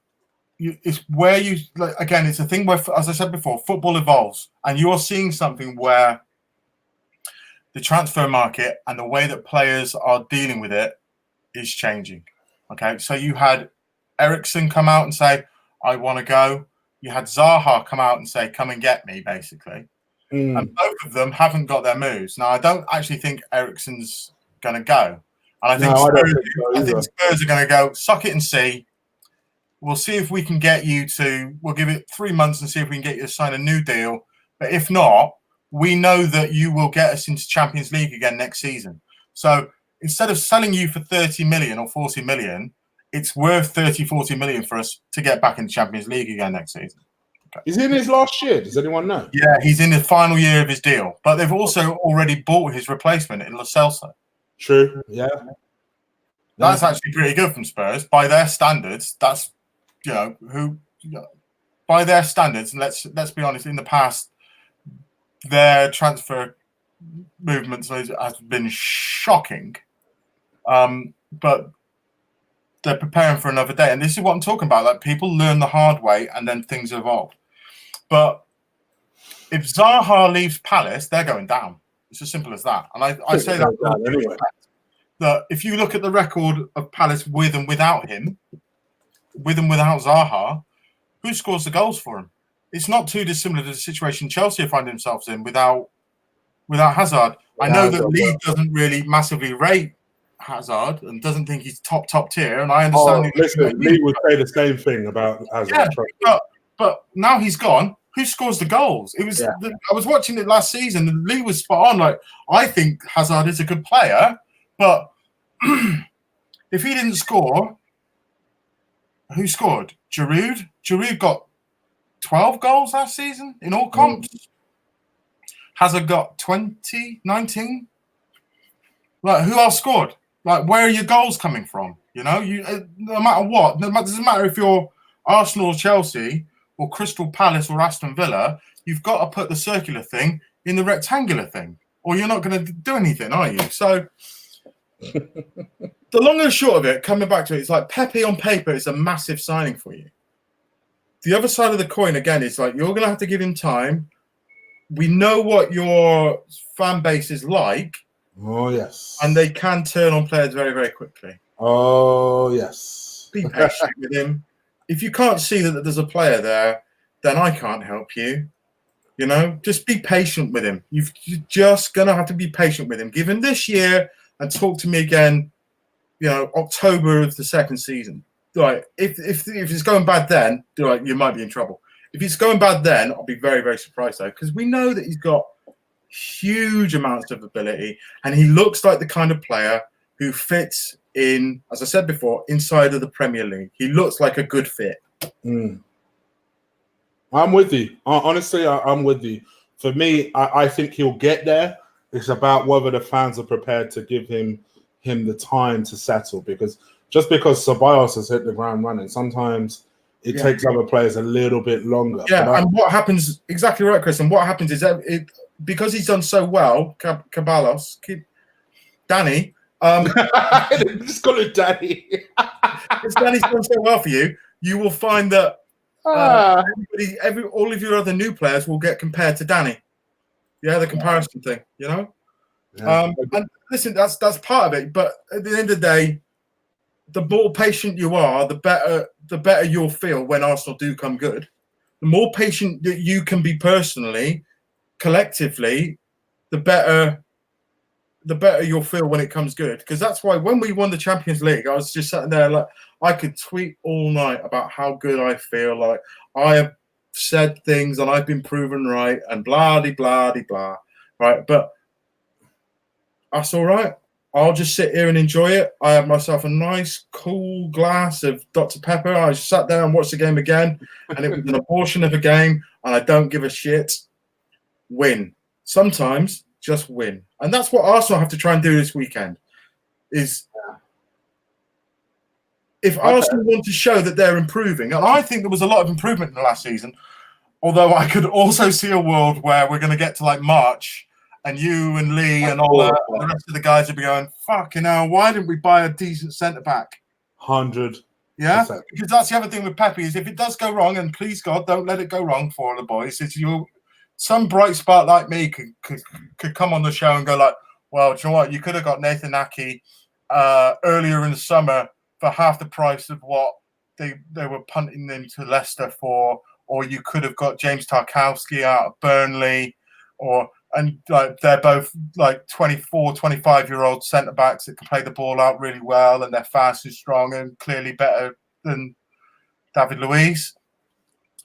It's where you like again. It's a thing where, as I said before, football evolves, and you're seeing something where the transfer market and the way that players are dealing with it is changing. Okay, so you had Eriksen come out and say, "I want to go." You had Zaha come out and say, "Come and get me," basically, and both of them haven't got their moves. Now, I don't actually think Eriksen's going to go, and I think Spurs are going to go. Suck it and see. We'll see if we can get you to. We'll give it 3 months and see if we can get you to sign a new deal. But if not, we know that you will get us into Champions League again next season. So instead of selling you for 30 million or 40 million, it's worth 30, 40 million for us to get back in the Champions League again next season. Okay. Is he in his last year? Does anyone know? Yeah, he's in the final year of his deal. But they've also already bought his replacement in Lo Celso. True. Yeah. That's actually pretty good from Spurs. By their standards, that's by their standards, and let's be honest, in the past, their transfer movements has been shocking. But they're preparing for another day, and this is what I'm talking about. Like people learn the hard way, and then things evolve. But if Zaha leaves Palace, they're going down. It's as simple as that. And I say that anyway. That if you look at the record of Palace with and without him. With and without Zaha, who scores the goals for him? It's not too dissimilar to the situation Chelsea find themselves in without Hazard. I know that Lee doesn't really massively rate Hazard and doesn't think he's top tier, and I understand. Listen, Lee would say the same thing about Hazard. Yeah, but now he's gone. Who scores the goals? It was. I was watching it last season, and Lee was spot on. Like, I think Hazard is a good player, but if he didn't score, who scored? Giroud. Giroud got 12 goals last season in all comps. Hazard got 20, 19. Like, who else scored? Like, where are your goals coming from? You know, no matter what, it doesn't matter if you're Arsenal or Chelsea or Crystal Palace or Aston Villa, you've got to put the circular thing in the rectangular thing, or you're not going to do anything, are you? So the long and short of it, coming back to it, it's like Pepe on paper is a massive signing for you. The other side of the coin, again, is like you're going to have to give him time. We know what your fan base is like. Oh, yes. And they can turn on players very, very quickly. Oh, yes. Be patient with him. If you can't see that there's a player there, then I can't help you. You know, just be patient with him. You're just going to have to be patient with him. Give him this year and talk to me again, you know, October of the second season. Like, if it's going bad then, like, you might be in trouble. If it's going bad then, I'll be very, very surprised, though, because we know that he's got huge amounts of ability, and he looks like the kind of player who fits in, as I said before, inside of the Premier League. He looks like a good fit. I'm with you. Honestly, I'm with you. For me, I think he'll get there. It's about whether the fans are prepared to give him the time to settle, because just because Ceballos has hit the ground running, sometimes it takes other players a little bit longer. Yeah, and what happens, exactly right, Chris, and what happens is that because he's done so well, Danny. Just call it Danny. Because Danny's done so well for you, you will find that all of your other new players will get compared to Danny. Yeah, the comparison thing, you know? Yeah. And listen, that's part of it. But at the end of the day, the more patient you are, the better you'll feel when Arsenal do come good. The more patient that you can be personally, collectively, the better you'll feel when it comes good. Because that's why when we won the Champions League, I was just sitting there like I could tweet all night about how good I feel. Like I have said things and I've been proven right and blah de blah de blah. Right, but that's all right. I'll just sit here and enjoy it. I have myself a nice, cool glass of Dr. Pepper. I sat there and watched the game again, and it was an abortion of a game, and I don't give a shit. Win. Sometimes just win. And that's what Arsenal have to try and do this weekend. Is if Arsenal want to show that they're improving, and I think there was a lot of improvement in the last season, although I could also see a world where we're going to get to like March and you and Lee and all the rest of the guys will be going, fucking hell, why didn't we buy a decent centre-back? 100%. Yeah? Because that's the other thing with Pepe is if it does go wrong, and please God, don't let it go wrong for all the boys, is some bright spark like me could come on the show and go like, well, do you know what? You could have got Nathan Aki earlier in the summer for half the price of what they were punting him to Leicester for, or you could have got James Tarkowski out of Burnley, and like they're both like 24, 25-year-old centre-backs that can play the ball out really well, and they're fast and strong and clearly better than David Luiz.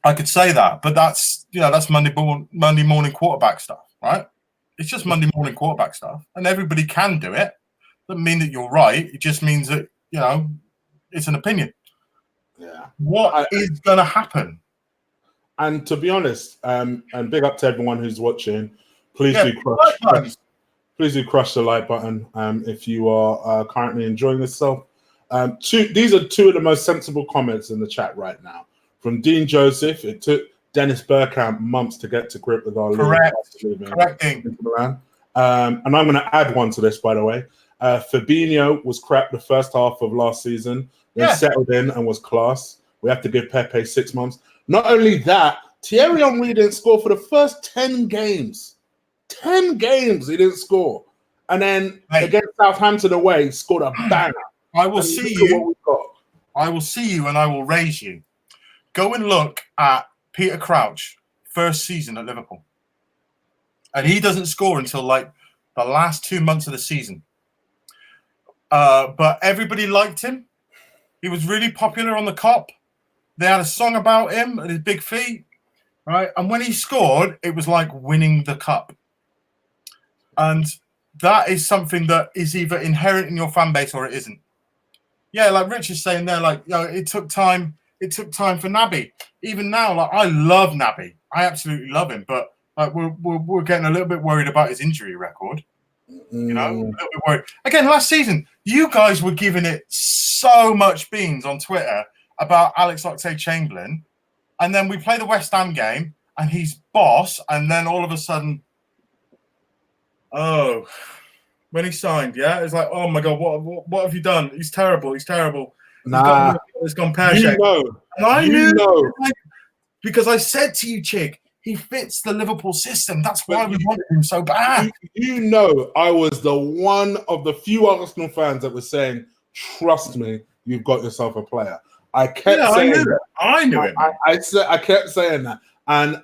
I could say that, but that's Monday morning quarterback stuff, right? It's just Monday morning quarterback stuff, and everybody can do it. Doesn't mean that you're right. It just means that, you know, it's an opinion. Yeah. What is going to happen? And to be honest, and big up to everyone who's watching. Please do crush the like button if you are currently enjoying yourself. These are two of the most sensible comments in the chat right now. From Dean Joseph, it took Dennis Bergkamp months to get to grip with our Correct. And I'm going to add one to this, by the way. Fabinho was crap the first half of last season, then settled in and was class. We have to give Pepe 6 months. Not only that, Thierry Henry didn't score for the first 10 games. 10 games he didn't score. And then against Southampton away, scored a banger. I will see you. I will see you and I will raise you. Go and look at Peter Crouch, first season at Liverpool. And he doesn't score until like the last 2 months of the season. but everybody liked him. He was really popular on the Cop. They had a song about him and his big feet, right? And when he scored, it was like winning the cup. And that is something that is either inherent in your fan base or it isn't. Yeah, like Rich is saying there, like, you know, it took time. It took time for Naby. Even now, like, I love Naby. I absolutely love him. But like, we're getting a little bit worried about his injury record. You know, a little bit worried. Again, last season, you guys were giving it so much beans on Twitter about Alex Oxlade-Chamberlain, and then we play the West Ham game, and he's boss, and then all of a sudden, oh, when he signed, yeah, it's like, oh my god, what have you done? He's terrible. He's terrible. Nah, he's gone pear-shaped. And I knew, because I said to you, Chig, he fits the Liverpool system. That's why we wanted him so bad. You know, I was the one of the few Arsenal fans that was saying, trust me, you've got yourself a player. I kept saying that. I knew it. I kept saying that. And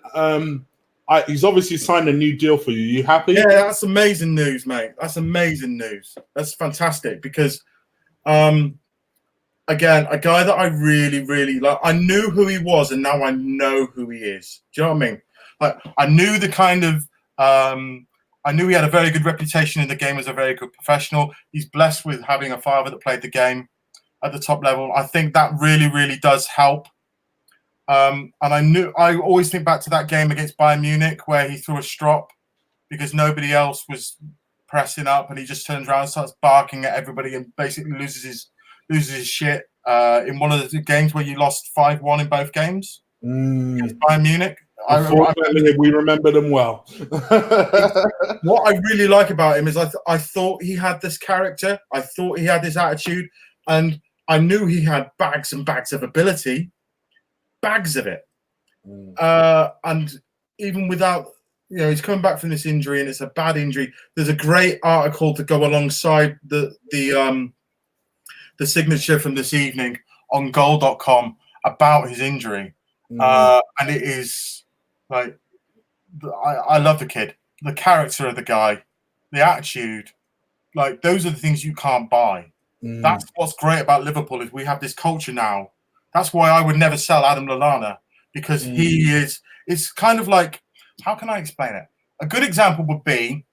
he's obviously signed a new deal for you. You happy? Yeah, that's amazing news, mate. That's amazing news. That's fantastic because, again, a guy that I really, really like. I knew who he was, and now I know who he is. Do you know what I mean? Like, I knew the kind of. I knew he had a very good reputation in the game as a very good professional. He's blessed with having a father that played the game at the top level. I think that really, really does help. And I always think back to that game against Bayern Munich where he threw a strop because nobody else was pressing up, and he just turns around and starts barking at everybody and basically loses his shit in one of the games where you lost 5-1 in both games against Bayern Munich. We remember them well. What I really like about him is I thought he had this character. I thought he had this attitude, and I knew he had bags and bags of ability. Bags of it. And even without, you know, he's coming back from this injury, and it's a bad injury. There's a great article to go alongside the signature from this evening on goal.com about his injury. And it is like, I love the kid, the character of the guy, the attitude. Like, those are the things you can't buy. That's what's great about Liverpool, is we have this culture now. That's why I would never sell Adam Lallana, because he is. It's kind of like, how can I explain it? A good example would be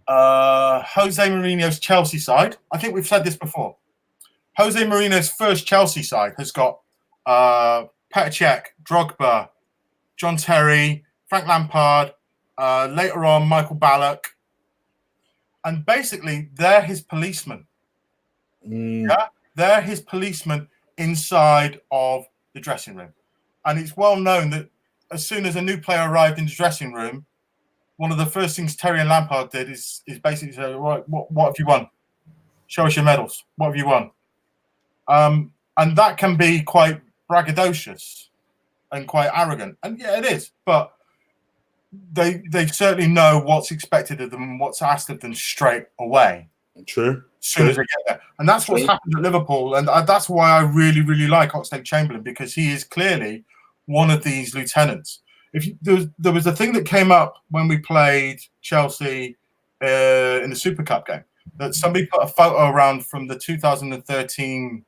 Jose Mourinho's Chelsea side. I think we've said this before. Jose Mourinho's first Chelsea side has got Petr Cech, Drogba, John Terry, Frank Lampard, later on Michael Ballack, and basically they're his policemen. Yeah, they're his policemen inside of the dressing room. And it's well known that as soon as a new player arrived in the dressing room, one of the first things Terry and Lampard did is basically say, right, what have you won? Show us your medals. What have you won? And that can be quite braggadocious and quite arrogant. And yeah, it is. But they certainly know what's expected of them and what's asked of them straight away. True. As soon as they get there. And that's what's happened at Liverpool. And that's why I really, really like Oxlade-Chamberlain, because he is clearly one of these lieutenants. There was a thing that came up when we played Chelsea in the Super Cup game, that somebody put a photo around from the 2013,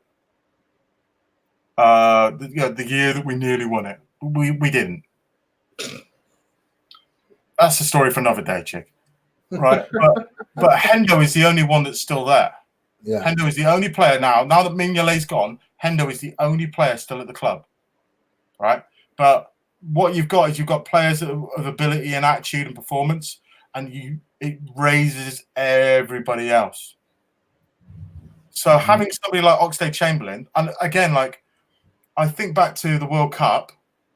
the year that we nearly won it. We didn't. That's a story for another day, Chig. Right, but Hendo is the only one that's still there. Yeah, Hendo is the only player now. Now that Mignolet's gone, Hendo is the only player still at the club. Right, but what you've got is you've got players of ability and attitude and performance, and it raises everybody else. So having somebody like Oxlade-Chamberlain, and again, like, I think back to the World Cup,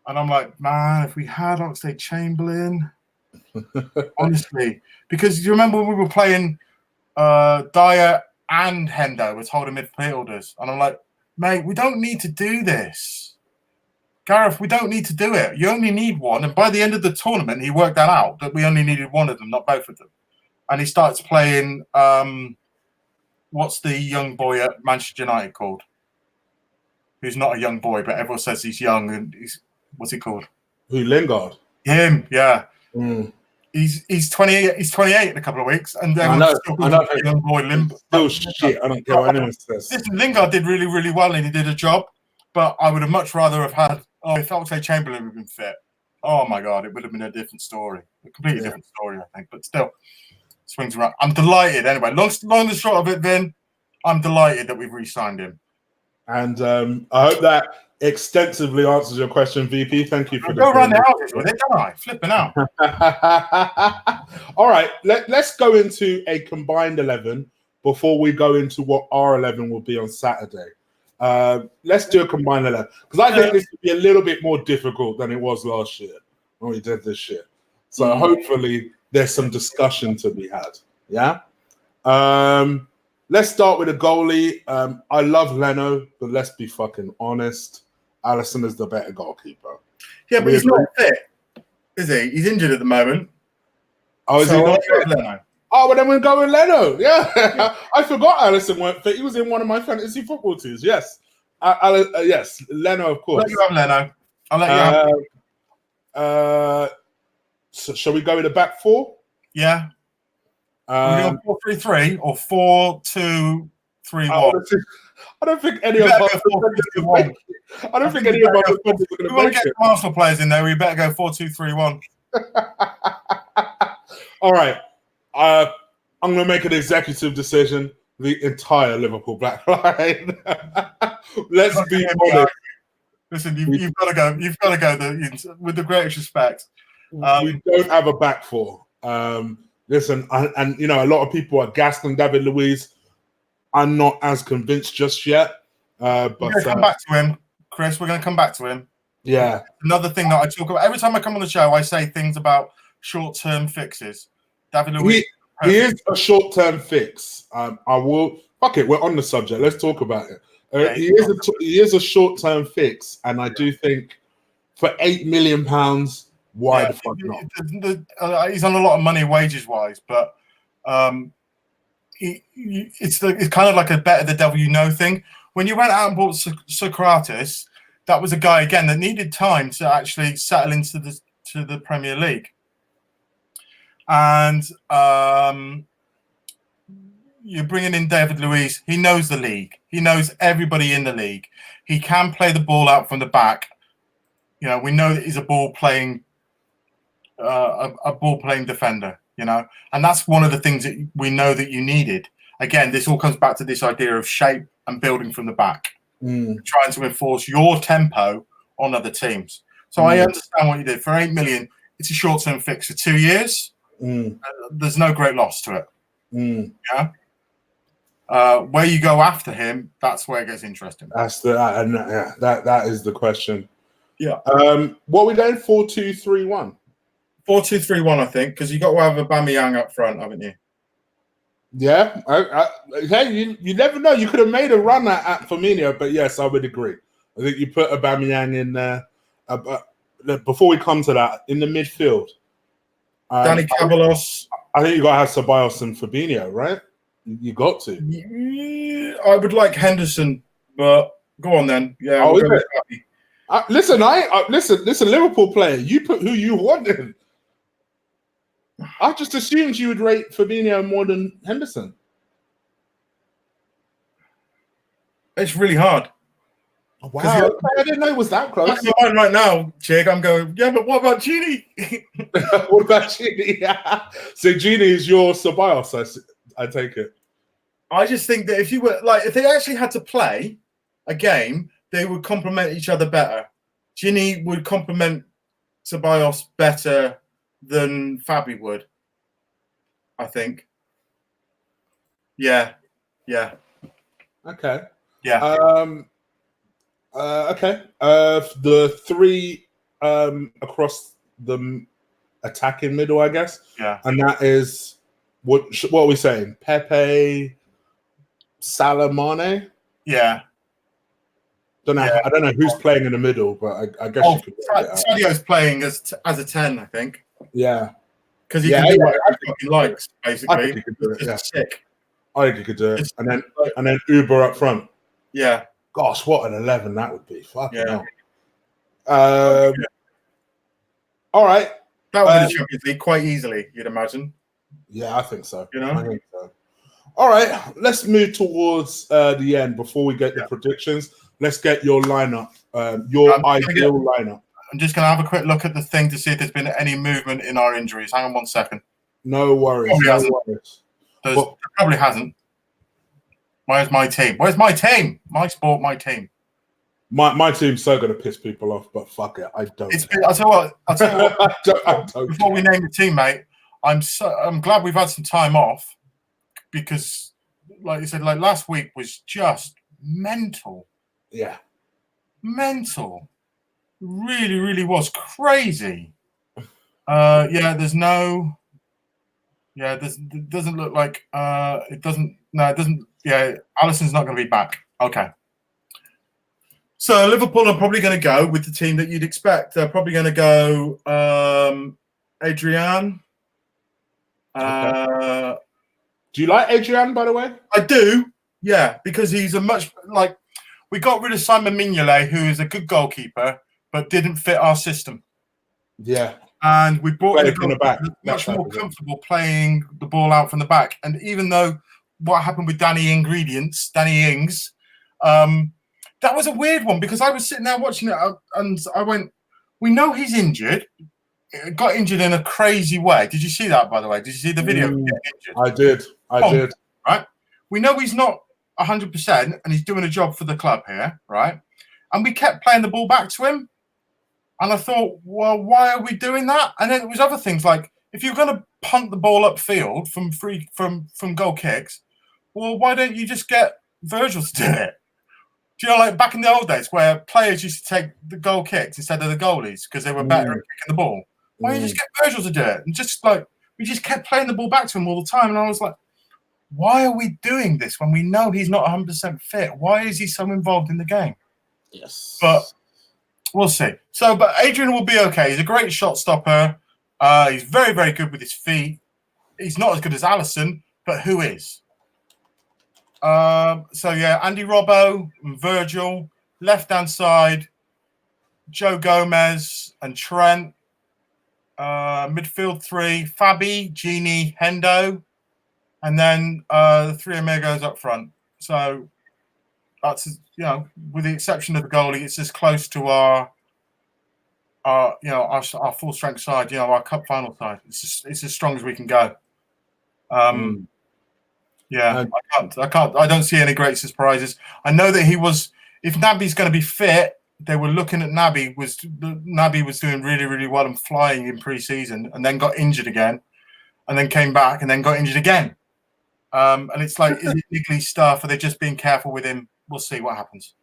and I'm like, man, if we had Oxlade-Chamberlain. Honestly, because you remember when we were playing Dyer and Hendo as holding midfielders, and I'm like, mate, we don't need to do this, Gareth. We don't need to do it. You only need one. And by the end of the tournament, he worked that out, that we only needed one of them, not both of them. And he starts playing. What's the young boy at Manchester United called? Who's not a young boy, but everyone says he's young. And what's he called? Who, Lingard? Him, yeah. He's 28. He's 28 in a couple of weeks, and then I know. young boy Limb. Still shit. I don't care what anyone says. Listen, Lingard did really, really well, and he did a job. But I would have much rather have had. Oh, if Oxlade-Chamberlain had been fit, oh my God, it would have been a different story, a completely different story, I think. But still, swings around. I'm delighted anyway. Long and short of it, Vin, I'm delighted that we've re-signed him. And I hope that extensively answers your question, VP. Thank you for go around the houses with it, don't I? Flipping out. All right, let's go into a combined 11 before we go into what our 11 will be on Saturday. Let's do a combined 11 because I think this will be a little bit more difficult than it was last year when we did this year. So hopefully there's some discussion to be had. Yeah. Let's start with a goalie. I love Leno, but let's be fucking honest. Alisson is the better goalkeeper. Yeah, but he's not fit, is he? He's injured at the moment. Oh, is he not fit? Leno. Oh, well, then we're going Leno. Yeah. I forgot Alisson weren't fit. He was in one of my fantasy football teams. Yes. Yes, Leno, of course. I'll let you have Leno. I'll let you have So shall we go with the back four? Yeah. 4-3-3 or 4-2-3-1. I don't think any of us are going to we want to get some Arsenal players in there. We better go 4-2-3-1. All right. I'm going to make an executive decision. The entire Liverpool black line. Let's be honest. Listen, you've got to go. You've got to go with the greatest respect. We don't have a back four. Listen, and you know, a lot of people are gassed on David Luiz. I'm not as convinced just yet. But we're going to come back to him, Chris. We're going to come back to him. Yeah. Another thing that I talk about every time I come on the show, I say things about short-term fixes. David Luiz. He is a short-term fix. I will. Fuck it. We're on the subject. Let's talk about it. He is a short-term fix, and I do think for £8 million. Why the fuck not? He's on a lot of money wages-wise, but it's kind of like a better the devil you know thing. When you went out and bought Socrates, that was a guy again that needed time to actually settle into the Premier League, and you're bringing in David Luiz. He knows the league. He knows everybody in the league. He can play the ball out from the back. You know, we know that he's a ball playing defender, you know, and that's one of the things that we know that you needed. Again, this all comes back to this idea of shape and building from the back, trying to enforce your tempo on other teams. So I understand what you did. For $8 million, it's a short-term fix for 2 years. There's no great loss to it. Yeah. Where you go after him, that's where it gets interesting. That is the question. Yeah. What are we going 4-2-3-1? 4-2-3-1, I think, because you got to have a Aubameyang up front, haven't you? Yeah. Hey, you never know. You could have made a run at Firmino, but yes, I would agree. I think you put Aubameyang in there. Before we come to that, in the midfield, Danny Ceballos. I think you got to have Ceballos and Fabinho, right? You got to. I would like Henderson, but go on then. Yeah. Listen, Liverpool player. You put who you wanted. I just assumed you would rate Fabinho more than Henderson. It's really hard. Wow, I didn't know it was that close. Right now, Chig, I'm going, yeah, but what about Gini? What about Gini? So Gini is your Ceballos, I take it. I just think that if they actually had to play a game, they would complement each other better. Gini would complement Ceballos better than Fabi would, I think. Yeah. Okay. Yeah. Okay. The three across the attacking middle, I guess. Yeah. And that is what are we saying? Pepe, Salah, Mane? Yeah. I don't know who's playing in the middle, but I guess you could. Sadio's playing as a 10, I think. Yeah. Because he can do whatever he likes, basically. I think he could do it. Yeah. Sick. I think he could do it. And then Uber up front. Yeah. Gosh, what an 11 that would be. Fucking hell. All right. That would be the Champions League quite easily, you'd imagine. Yeah, I think so. You know? I think so. All right, let's move towards the end before we get the predictions. Let's get your lineup, your ideal lineup. I'm just going to have a quick look at the thing to see if there's been any movement in our injuries. Hang on 1 second. No worries. There probably hasn't. Where's my team? Where's my team? My sport, my team. My team's so going to piss people off, but fuck it, I don't. I'll tell you what. I don't before we name the team, mate, I'm glad we've had some time off because, like you said, like last week was just mental. Yeah. Mental. Really, really was crazy. There's no. Yeah, it doesn't look like. It doesn't. No, it doesn't. Yeah, Alisson's not going to be back. Okay. So Liverpool are probably going to go with the team that you'd expect. They're probably going to go Adrian. Okay. Do you like Adrian, by the way? I do. Yeah, because he's a much like we got rid of Simon Mignolet, who is a good goalkeeper, but didn't fit our system. Yeah. And we brought in from the back. much more comfortable playing the ball out from the back. And even though what happened with Danny Ings, that was a weird one because I was sitting there watching it and I went, we know he's injured. Got injured in a crazy way. Did you see that, by the way? Did you see the video? I did. I did. Right. We know he's not 100% and he's doing a job for the club here, right? And we kept playing the ball back to him. And I thought, well, why are we doing that? And then it was other things like if you're going to punt the ball upfield from goal kicks, well, why don't you just get Virgil to do it? Do you know, like back in the old days where players used to take the goal kicks instead of the goalies because they were better at kicking the ball? Why don't you just get Virgil to do it? And just like we just kept playing the ball back to him all the time. And I was like, why are we doing this when we know he's not 100% fit? Why is he so involved in the game? Yes. But we'll see. So, but Adrian will be okay. He's a great shot stopper. He's very, very good with his feet. He's not as good as Alisson, but who is? So yeah, Andy Robbo and Virgil, left-hand side, Joe Gomez and Trent. Midfield three, Fabi, Gini, Hendo, and then the three amigos up front. So that's, you know, with the exception of the goalie, it's as close to our full strength side, you know, our cup final side. It's as strong as we can go. Yeah, I don't see any great surprises. I know that if Naby's going to be fit, they were looking at Naby was doing really, really well and flying in pre-season and then got injured again and then came back and then got injured again. And it's like, is it niggly stuff? Are they just being careful with him? We'll see what happens.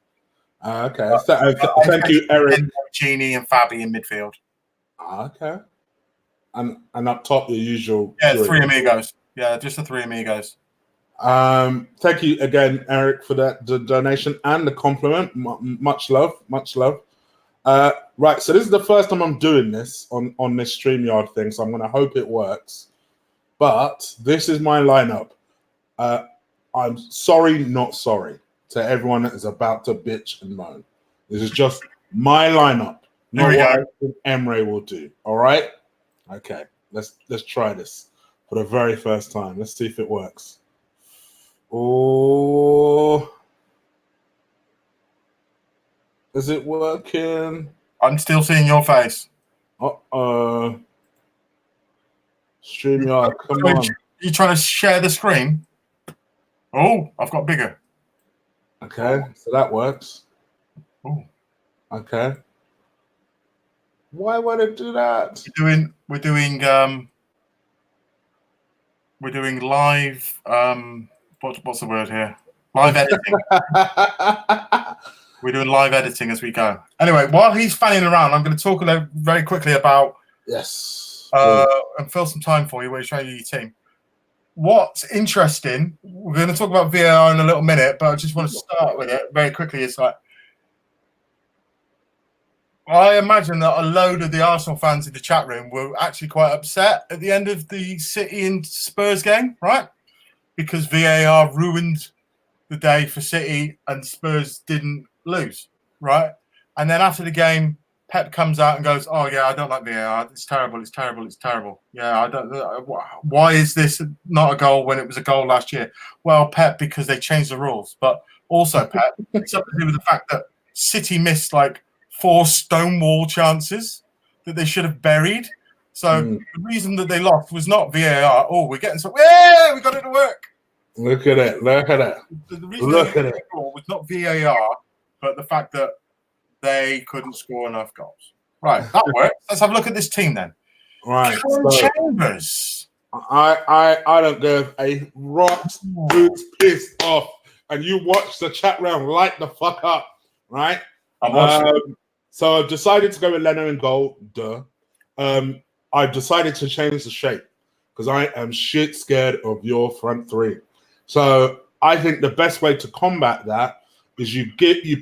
Okay. Thank you, Eric. Gini and Fabi in midfield. Okay. And up top, the usual. Yeah, three amigos. Yeah, just the three amigos. Thank you again, Eric, for that donation and the compliment. Much love. Right, so this is the first time I'm doing this on this StreamYard thing, so I'm going to hope it works. But this is my lineup. I'm sorry, not sorry to everyone that is about to bitch and moan. This is just my lineup, not what I think Emre will do. All right? Okay, let's try this for the very first time. Let's see if it works. Oh, is it working? I'm still seeing your face. StreamYard, come on. You trying to share the screen? Oh, I've got bigger. Okay, so that works. Oh. Okay. Why would it do that? We're doing live. What's the word here? Live editing. We're doing live editing as we go. Anyway, while he's fanning around, I'm going to talk very quickly about and fill some time for you where you're showing you your team. What's interesting, we're going to talk about VAR in a little minute, but I just want to start with it very quickly. It's like, I imagine that a load of the Arsenal fans in the chat room were actually quite upset at the end of the City and Spurs game, right? Because VAR ruined the day for City and Spurs didn't lose, right? And then after the game, Pep comes out and goes, "Oh yeah, I don't like VAR. It's terrible. It's terrible. It's terrible. Yeah, I don't. Why is this not a goal when it was a goal last year?" Well, Pep, because they changed the rules. But also, Pep, it's something to do with the fact that City missed like 4 stonewall chances that they should have buried. So the reason that they lost was not VAR. Oh, we're getting yeah, we got it to work. Look at it. Look at it. The reason it was not VAR, but the fact that they couldn't score enough goals. Right, that works. Let's have a look at this team then. Right. Callum Chambers. I don't give a rot who's pissed off. And you watch the chat round, light the fuck up, right? I'm watching. So I've decided to go with Leno in goal. Duh. I've decided to change the shape because I am shit scared of your front three. So I think the best way to combat that is you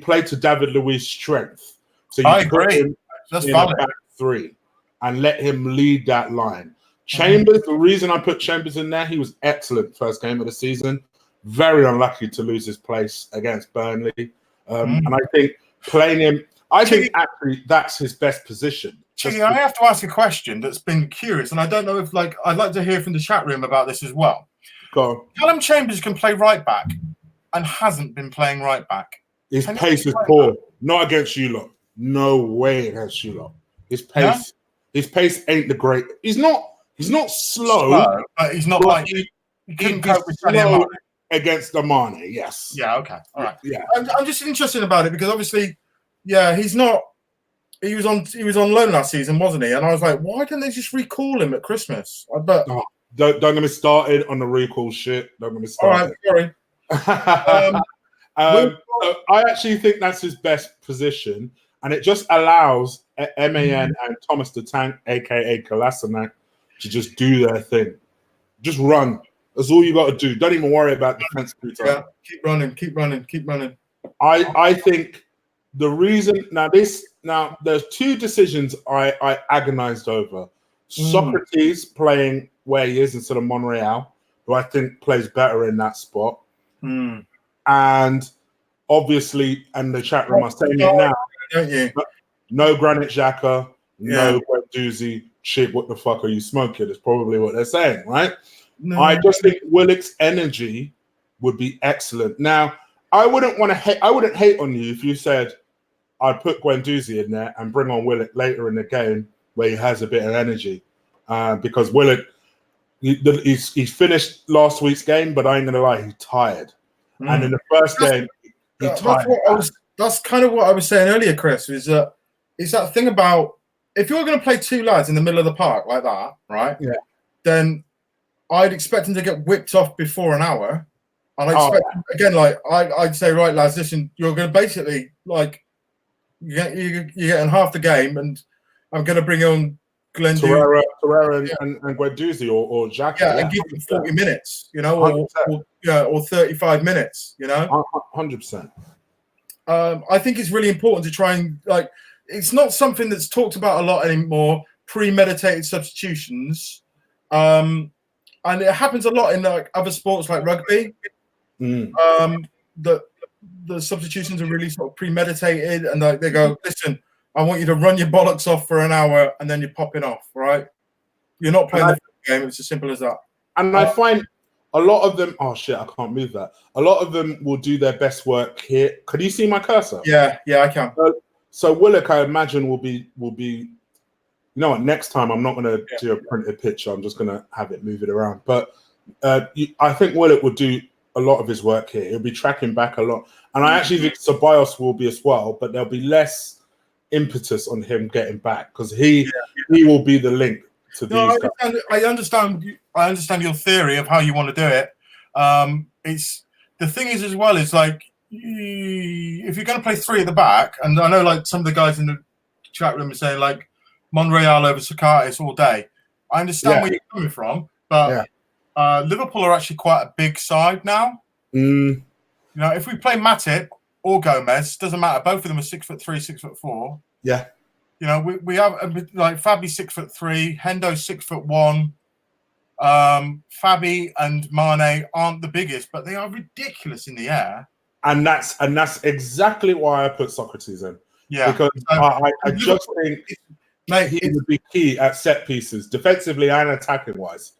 play to David Luiz's strength. So you put him in a back three and let him lead that line. Chambers, the reason I put Chambers in there, he was excellent first game of the season. Very unlucky to lose his place against Burnley. And I think playing him, I think actually that's his best position. Chiggy, I have to ask a question that's been curious, and I don't know if I'd like to hear from the chat room about this as well. Go on. Callum Chambers can play right back and hasn't been playing right back. His pace is poor. Not against you lot. No way against you lot. His pace ain't the great. He's not slow, but he's not like he couldn't cope with slow against Amane. Yes. Yeah. Okay. All right. Yeah. I'm just interested about it because obviously, yeah, he's not. He was on loan last season, wasn't he? And I was like, why didn't they just recall him at Christmas? I bet. Oh, don't get me started on the recall shit. Don't get me started. All right. Sorry. So I actually think that's his best position, and it just allows MAN and Thomas the Tank, aka Kolasinac, to just do their thing. Just run. That's all you got to do. Don't even worry about defense. Yeah, keep running. I think the reason now there's 2 decisions I agonized over. Socrates playing where he is instead of Monreal, who I think plays better in that spot. And obviously, and the chat room are saying it now, don't you? No Granit Xhaka, no Guendouzi. Shit, what the fuck are you smoking? Is probably what they're saying, right? No. I just think Willock's energy would be excellent. Now, I wouldn't hate on you if you said I'd put Guendouzi in there and bring on Willock later in the game where he has a bit of energy, because Willock he's finished last week's game, but I ain't gonna lie, he's tired. And in the first game, he's tired. That's kind of what I was saying earlier, Chris. Is that thing about if you're going to play 2 lads in the middle of the park like that, right? Yeah. Then I'd expect him to get whipped off before an hour. And I expect again, I'd say, right, lads, listen, you're going to basically you're getting half the game, and I'm going to bring on Glenn Torreira and Guendouzi or Xhaka. Yeah, and give them 40 minutes, or 35 minutes, 100%. I think it's really important to try and it's not something that's talked about a lot anymore. Premeditated substitutions, and it happens a lot in other sports like rugby. The substitutions are really sort of premeditated, and they go, listen, I want you to run your bollocks off for an hour, and then you're popping off. Right? You're not playing the game. It's as simple as that. And I find a lot of them. Oh shit! I can't move that. A lot of them will do their best work here. Can you see my cursor? Yeah, I can. So Willock, I imagine, will be. You know what? Next time, I'm not going to do a printed picture. I'm just going to have it move it around. But I think Willock will do a lot of his work here. He'll be tracking back a lot, and I actually think Ceballos will be as well. But there'll be less impetus on him getting back because he will be the link to these guys. I understand your theory of how you want to do it. It's the thing is as well. It's if you're going to play 3 at the back, and I know some of the guys in the chat room are saying Monreal over Socrates all day. I understand where you're coming from, but Liverpool are actually quite a big side now. If we play Matip or Gomez, doesn't matter. Both of them are 6'3", 6'4". Yeah. We have Fabi 6'3", Hendo 6'1". Fabi and Mane aren't the biggest, but they are ridiculous in the air. And that's exactly why I put Socrates in. Yeah, because I just think mate, he would be key at set pieces, defensively and attacking wise.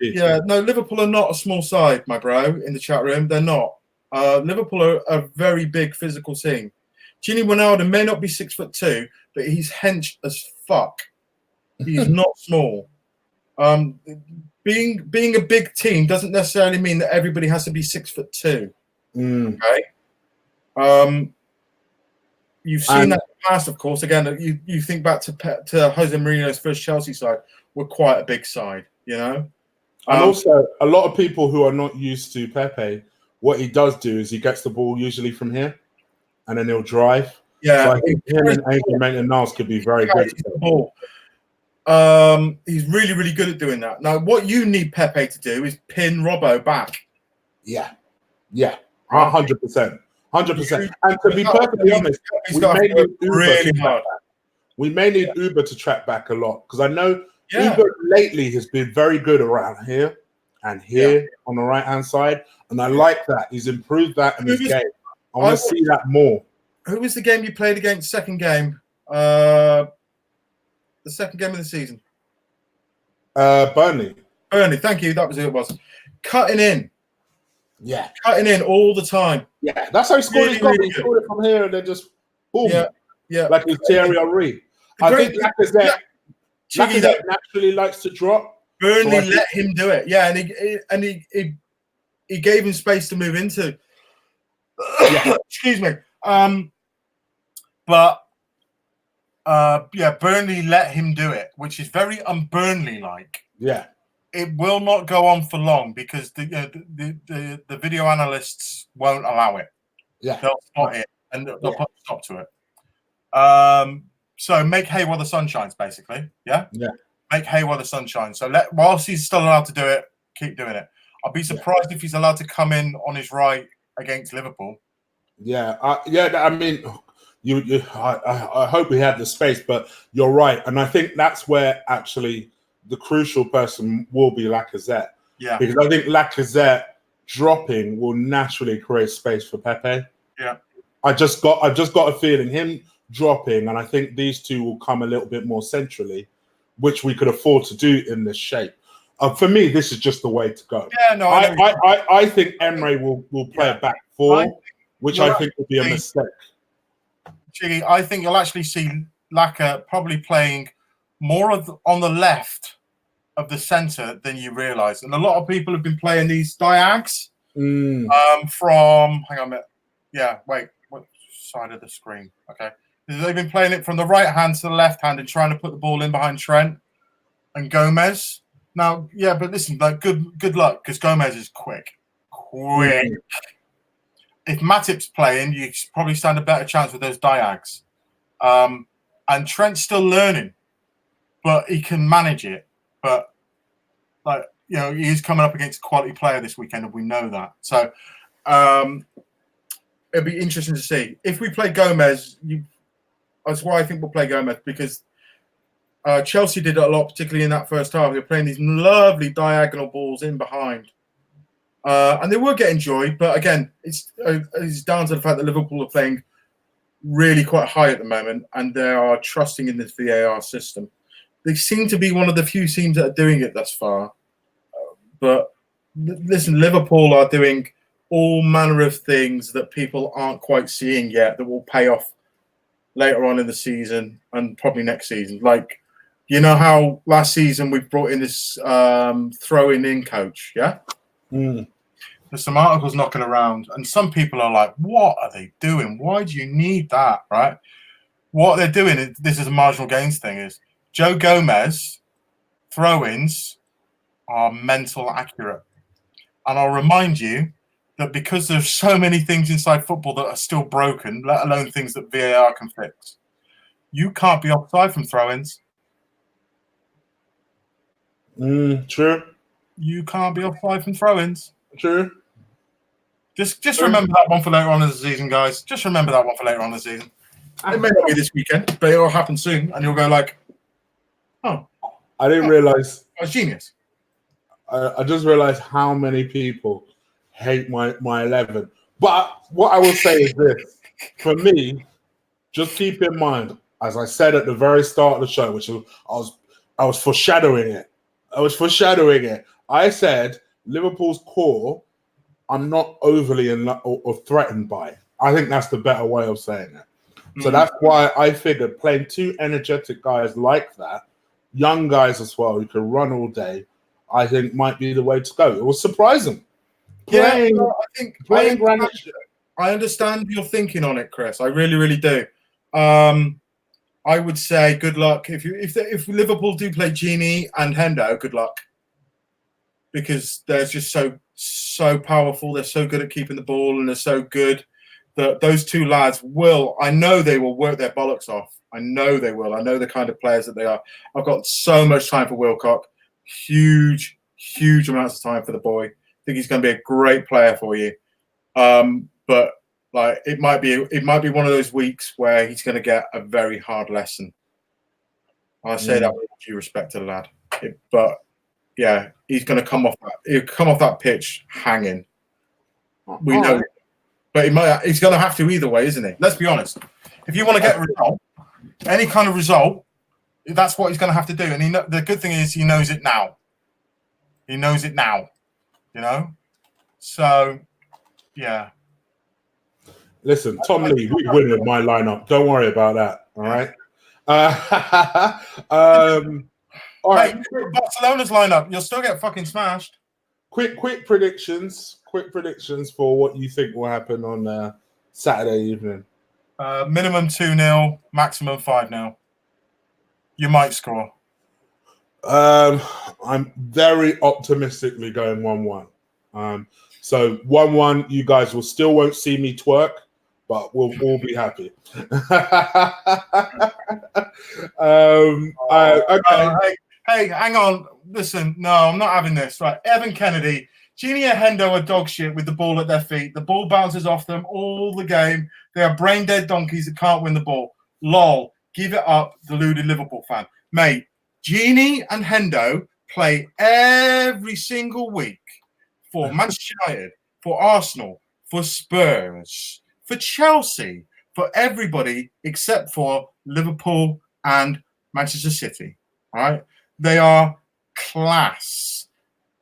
Yeah, no, Liverpool are not a small side, my bro. In the chat room, they're not. Liverpool are a very big physical team. Gini Wijnaldum may not be 6'2", but he's hench as fuck. He's not small. Being a big team doesn't necessarily mean that everybody has to be 6'2". Okay. You've seen that in the past, of course. Again, you think back to Jose Mourinho's first Chelsea side. We're quite a big side, you know. And also, a lot of people who are not used to Pepe, what he does do is he gets the ball usually from here, and then he'll drive. Yeah, so I think him and Adrian Maitland-Niles could be very good. The ball. He's really, really good at doing that. Now, what you need Pepe to do is pin Robbo back. Yeah, 100%. 100%. And to be perfectly honest, we may need Uber really hard. We may need Uber to track back a lot, because I know Uber lately has been very good around here and here on the right-hand side, and I like that. He's improved that in his game. I want to see that more. Who was the game you played against? Second game? The second game of the season? Burnley. Burnley, thank you. That was who it was. Cutting in. Yeah. Cutting in all the time. Yeah, that's how he scored his goal. He scored it from here and then just boom. Yeah. Like his Thierry Henry. I think Lacazette naturally likes to drop. Burnley let him do it. Yeah, and he gave him space to move into. Excuse me. Burnley let him do it, which is very un-Burnley-like. Yeah. It will not go on for long because the video analysts won't allow it. Yeah. They'll spot it and they'll put a stop to it. So make hay while the sun shines, basically. Yeah? Yeah. Make hay while the sun shines. So whilst he's still allowed to do it, keep doing it. I'll be surprised if he's allowed to come in on his right against Liverpool. Yeah. I mean, I hope we had the space, but you're right. And I think that's where actually the crucial person will be Lacazette. Yeah. Because I think Lacazette dropping will naturally create space for Pepe. Yeah. I've just got a feeling him dropping, and I think these two will come a little bit more centrally, which we could afford to do in this shape. For me, this is just the way to go. Yeah, no, I think Emre will play a back four, which I think would be a mistake. Chiggy, I think you'll actually see Laka probably playing more on the left of the centre than you realise. And a lot of people have been playing these diags from, hang on a minute. Yeah, wait, what side of the screen? Okay. They've been playing it from the right hand to the left hand and trying to put the ball in behind Trent and Gomez. Now, yeah, but listen, like good luck, because Gomez is quick. If Matip's playing, you probably stand a better chance with those diags. And Trent's still learning, but he can manage it. But he's coming up against a quality player this weekend, and we know that. So it'll be interesting to see if we play Gomez. That's why I think we'll play Gomez, because Chelsea did it a lot, particularly in that first half. They were playing these lovely diagonal balls in behind. And they were getting joy, but again, it's down to the fact that Liverpool are playing really quite high at the moment, and they are trusting in this VAR system. They seem to be one of the few teams that are doing it thus far. But listen, Liverpool are doing all manner of things that people aren't quite seeing yet that will pay off later on in the season and probably next season. Like, you know how last season we brought in this throwing-in coach, yeah? There's some articles knocking around, and some people are like, what are they doing? Why do you need that, right? What they're doing, this is a marginal gains thing, is Joe Gomez throw-ins are mental accurate. And I'll remind you that because there's so many things inside football that are still broken, let alone things that VAR can fix, you can't be offside from throw-ins. True. You can't be offside from throw-ins. True. Just remember that one for later on in the season, guys. Just remember that one for later on in the season. It may not be this weekend, but it'll happen soon, and you'll go like, oh. I didn't realise. I was genius. I just realised how many people hate my 11. But what I will say is this. For me, just keep in mind, as I said at the very start of the show, which I was foreshadowing it. I said Liverpool's core, I'm not overly in love or threatened by. I think that's the better way of saying it. So that's why I figured playing two energetic guys like that, young guys as well, who can run all day, I think might be the way to go. It was surprising. I understand your thinking on it, Chris. I really, really do. I would say good luck if Liverpool do play Gini and Hendo. Good luck, because they're just so powerful. They're so good at keeping the ball, and they're so good that those two lads will. I know they will work their bollocks off. I know they will. I know the kind of players that they are. I've got so much time for Wilcock. Huge amounts of time for the boy. I think he's going to be a great player for you. But like it might be one of those weeks where he's going to get a very hard lesson. I say that with due respect to the lad. But yeah, he's going to come off that pitch hanging. We know, but he's going to have to either way, isn't he? Let's be honest. If you want to get a result, any kind of result, that's what he's going to have to do. And the good thing is he knows it now. He knows it now, you know. So, yeah. Listen, Tom Lee, we win with my lineup. Don't worry about that. All right. All right. Mate, Barcelona's lineup, you'll still get fucking smashed. Quick predictions. Quick predictions for what you think will happen on Saturday evening. Minimum 2-0, maximum 5-0. You might score. I'm very optimistically going 1-1. So 1-1, you guys won't see me twerk, but we'll all be happy. Okay. Hey, hang on. Listen, no, I'm not having this. Right, Evan Kennedy, Gini and Hendo are dog shit with the ball at their feet. The ball bounces off them all the game. They are brain dead donkeys that can't win the ball. Lol, give it up, deluded Liverpool fan. Mate, Gini and Hendo play every single week for Manchester United, for Arsenal, for Spurs, for Chelsea, for everybody except for Liverpool and Manchester City. All right? They are class.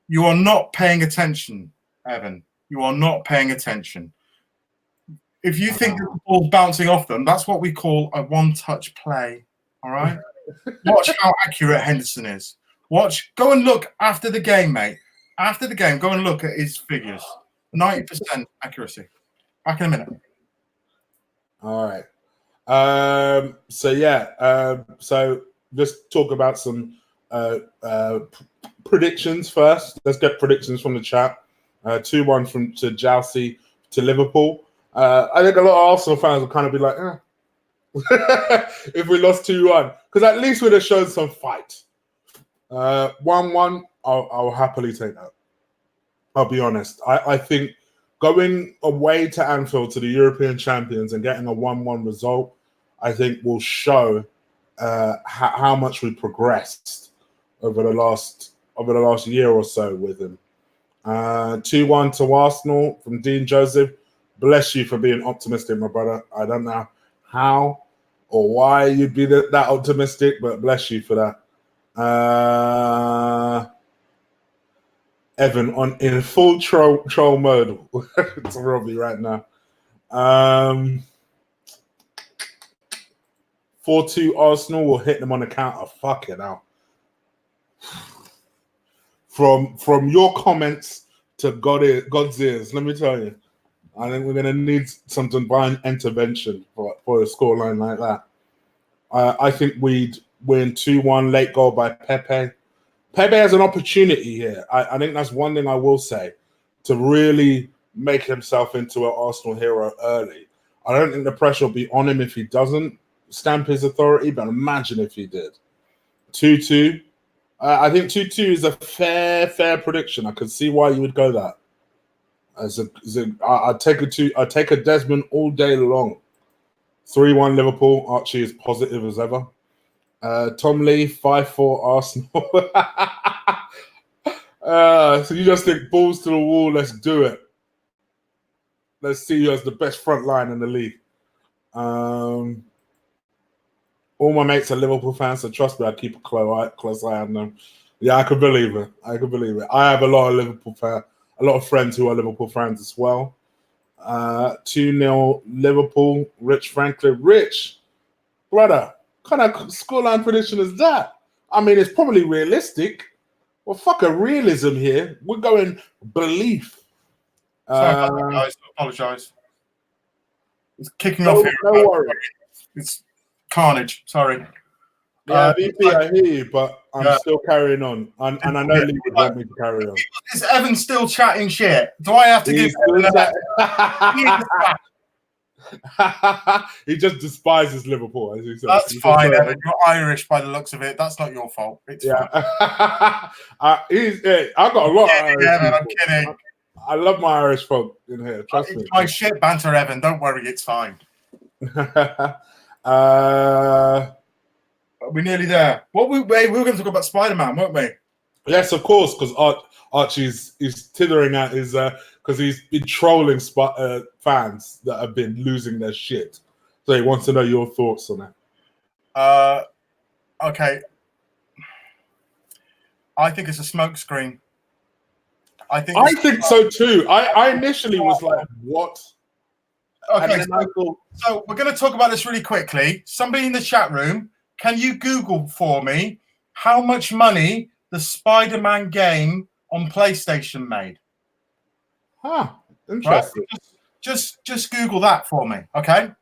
You are not paying attention, Evan. You are not paying attention. If you think the ball's bouncing off them, that's what we call a one-touch play. All right? Watch how accurate Henderson is. Go and look after the game, mate. After the game, go and look at his figures. 90% accuracy. Back in a minute. All right. So let's talk about some predictions first. Let's get predictions from the chat. 2-1 to Chelsea to Liverpool. I think a lot of Arsenal fans will kind of be like, if we lost 2-1, because at least we'd have shown some fight. 1-1, I'll happily take that. I'll be honest. I think going away to Anfield to the European champions and getting a 1-1 result, I think will show how much we progressed over the last year or so with him. 2-1 to Arsenal from Dean Joseph. Bless you for being optimistic, my brother. I don't know how or why you'd be that optimistic, but bless you for that. Evan in full troll mode to Robbie right now. 4-2 Arsenal will hit them on the counter. Fuck it now. From your comments to God's ears, let me tell you, I think we're going to need some divine intervention for a scoreline like that. I think we'd win 2-1, late goal by Pepe. Pepe has an opportunity here. I think that's one thing I will say, to really make himself into an Arsenal hero early. I don't think the pressure will be on him if he doesn't stamp his authority, but imagine if he did. 2-2. I think 2-2 is a fair prediction. I could see why you would go that. I'd take a Desmond all day long. 3-1 Liverpool. Archie is positive as ever. Tom Lee, 5-4 Arsenal. So you just think balls to the wall, let's do it. Let's see you as the best front line in the league. All my mates are Liverpool fans, so trust me, I keep a close eye on them. Yeah, I can believe it. I have a lot of friends who are Liverpool fans as well. 2-0 Liverpool. Rich Franklin. Rich, brother, what kind of scoreline prediction is that? I mean, it's probably realistic. Well, fuck a realism here. We're going belief. Sorry about that, guys. I apologise. It's kicking off here. No worries. It's carnage. Sorry. Yeah, BP, I hear you, but I'm still carrying on. And I know Lee would want me to carry on. Is Evan still chatting shit? Do I have to give Evan that? He just despises Liverpool, as he says. That's fine, Evan. You're Irish by the looks of it. That's not your fault. It's fine. I've got a lot of Irish Evan, I'm kidding. I love my Irish folk in here. Trust me. My shit banter, Evan. Don't worry, it's fine. We're nearly there. We were going to talk about Spider-Man, weren't we? Yes, of course, because Archie's tithering at his because he's been trolling fans that have been losing their shit. So he wants to know your thoughts on that. Okay. I think it's a smokescreen. I think so too. I initially was like, what? Okay, so we're going to talk about this really quickly. Somebody in the chat room, can you Google for me how much money the Spider-Man game on PlayStation made? Interesting. Right? Just Google that for me, okay?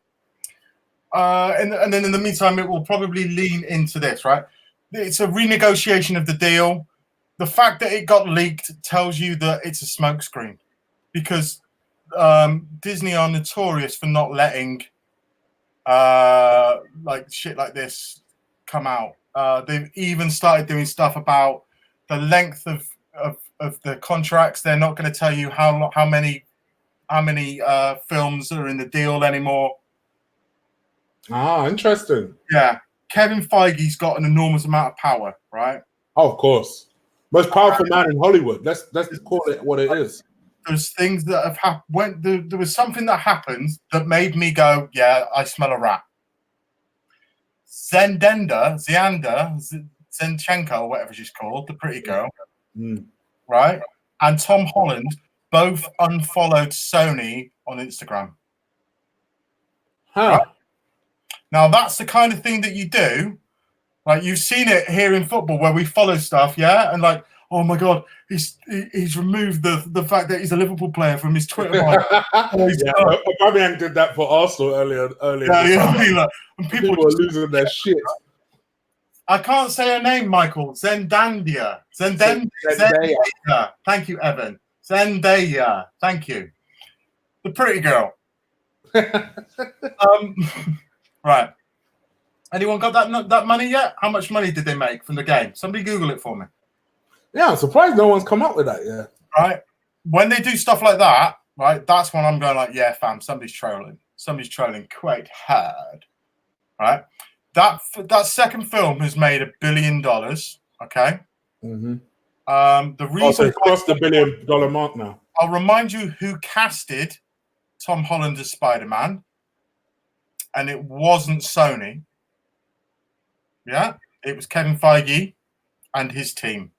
And then in the meantime, it will probably lean into this, right? It's a renegotiation of the deal. The fact that it got leaked tells you that it's a smokescreen, because Disney are notorious for not letting like shit like this come out. They've even started doing stuff about the length of the contracts. They're not going to tell you how many films are in the deal anymore. Interesting. Yeah, Kevin Feige's got an enormous amount of power, right? Oh, of course, most powerful man in Hollywood. Let's call it what it is. There's things that have happened. There was something that happened that made me go, yeah, I smell a rat. Zenchenko, or whatever she's called, the pretty girl, right? And Tom Holland both unfollowed Sony on Instagram. Right? Now, that's the kind of thing that you do. Like, you've seen it here in football where we follow stuff, yeah? And like, oh my God, he's removed the fact that he's a Liverpool player from his Twitter bio. Aubameyang did that for Arsenal earlier. Yeah, and people were losing their shit. I can't say her name, Michael. Zendaya. Thank you, Evan. Zendaya. Thank you. The pretty girl. Right. Anyone got that money yet? How much money did they make from the game? Somebody Google it for me. Yeah, I'm surprised no one's come up with that yet. Right. When they do stuff like that, right, that's when I'm going like, yeah, fam, somebody's trolling. Somebody's trolling quite hard. Right. That second film has made $1 billion. Okay. Mm-hmm. The reason it's crossed the $1 billion mark now. I'll remind you who casted Tom Holland as Spider-Man, and it wasn't Sony. Yeah, it was Kevin Feige and his team.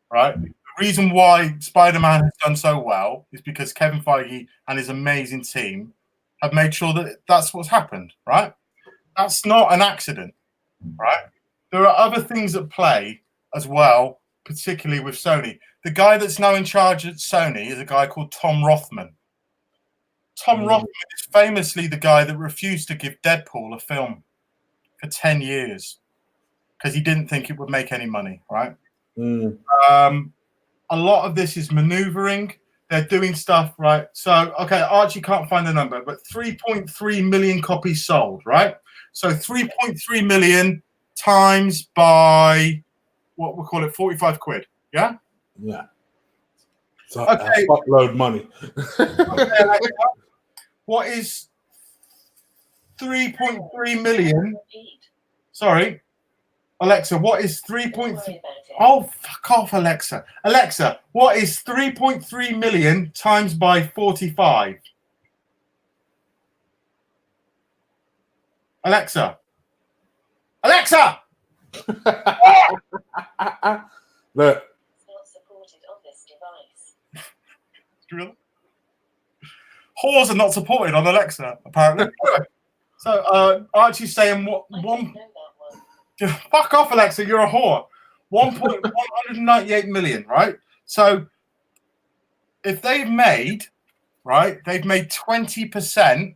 Right. The reason why Spider-Man has done so well is because Kevin Feige and his amazing team have made sure that that's what's happened. Right. That's not an accident. Right. There are other things at play as well, particularly with Sony. The guy that's now in charge at Sony is a guy called Tom Rothman. Tom Rothman is famously the guy that refused to give Deadpool a film for 10 years because he didn't think it would make any money. Right. A lot of this is maneuvering. They're doing stuff, right? So, okay, Archie can't find the number, but 3.3 million copies sold, right? So 3.3 million times by what we call it, 45 quid, yeah? Yeah. So okay. Fuckload money. Okay, what is 3.3 million? Sorry. Alexa, what is 3.3? Oh, fuck off, Alexa. Alexa, what is 3.3 million times by 45? Alexa. Alexa! Look. Not supported on this device. Really? Whores are not supported on Alexa, apparently. So Archie's saying what I one. don't know that one. Fuck off, Alexa. You're a whore. 1.198 million, right? So if they've made 20%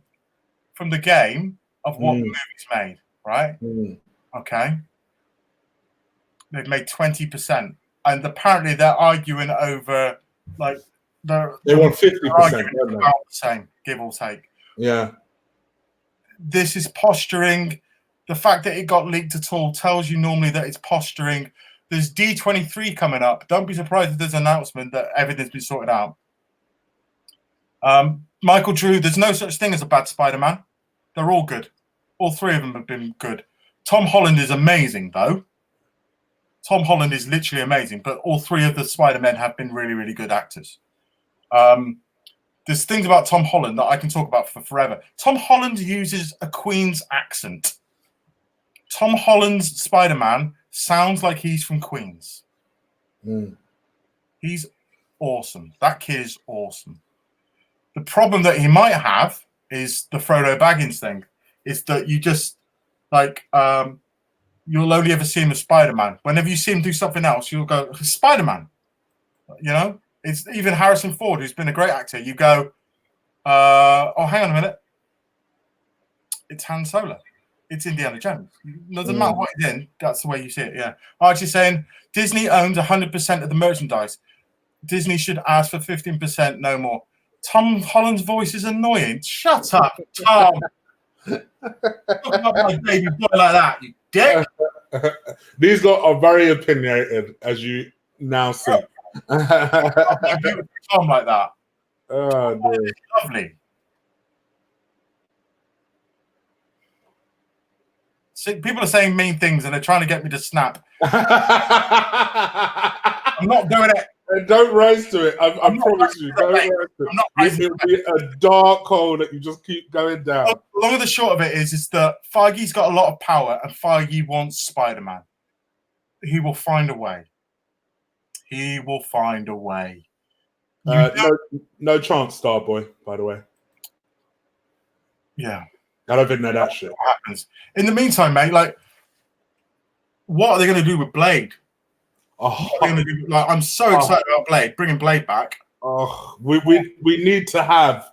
from the game of what the movie's made, right? Okay. They've made 20%, and apparently they're arguing over like they want 50%. About the same, give or take. Yeah. This is posturing. The fact that it got leaked at all tells you normally that it's posturing. There's D23 coming up. Don't be surprised if there's an announcement that everything's been sorted out. Michael Drew, there's no such thing as a bad Spider-Man. They're all good. All three of them have been good. Tom Holland is amazing, though. Tom Holland is literally amazing, but all three of the Spider-Men have been really, really good actors. There's things about Tom Holland that I can talk about for forever. Tom Holland uses a Queen's accent. Tom Holland's Spider-Man sounds like he's from Queens. He's awesome. That kid is awesome. The problem that he might have is the Frodo Baggins thing. Is that you just, like, you'll only ever see him as Spider-Man. Whenever you see him do something else, you'll go, Spider-Man. You know? It's even Harrison Ford, who's been a great actor. You go, oh, hang on a minute. It's Han Solo. It's Indiana Jones. It doesn't matter what he's in. That's the way you see it, yeah. Archie's saying, Disney owns 100% of the merchandise. Disney should ask for 15%, no more. Tom Holland's voice is annoying. Shut up, Tom. Talk about my baby boy like that, you dick. These lot are very opinionated, as you now see. Tom like that. Oh, no. Lovely. See, people are saying mean things and they're trying to get me to snap. I'm not doing it. Don't rise to it. I promise you. Don't rise to I'm not rising It'll be a dark hole that you just keep going down. The long and the short of it is that Feige's got a lot of power and Feige wants Spider-Man. He will find a way. He will find a way. No chance, Starboy, by the way. Yeah. I don't think that shit happens. In the meantime, mate, like, what are they going to do with Blade? I'm so excited about Blade, bringing Blade back. We need to have.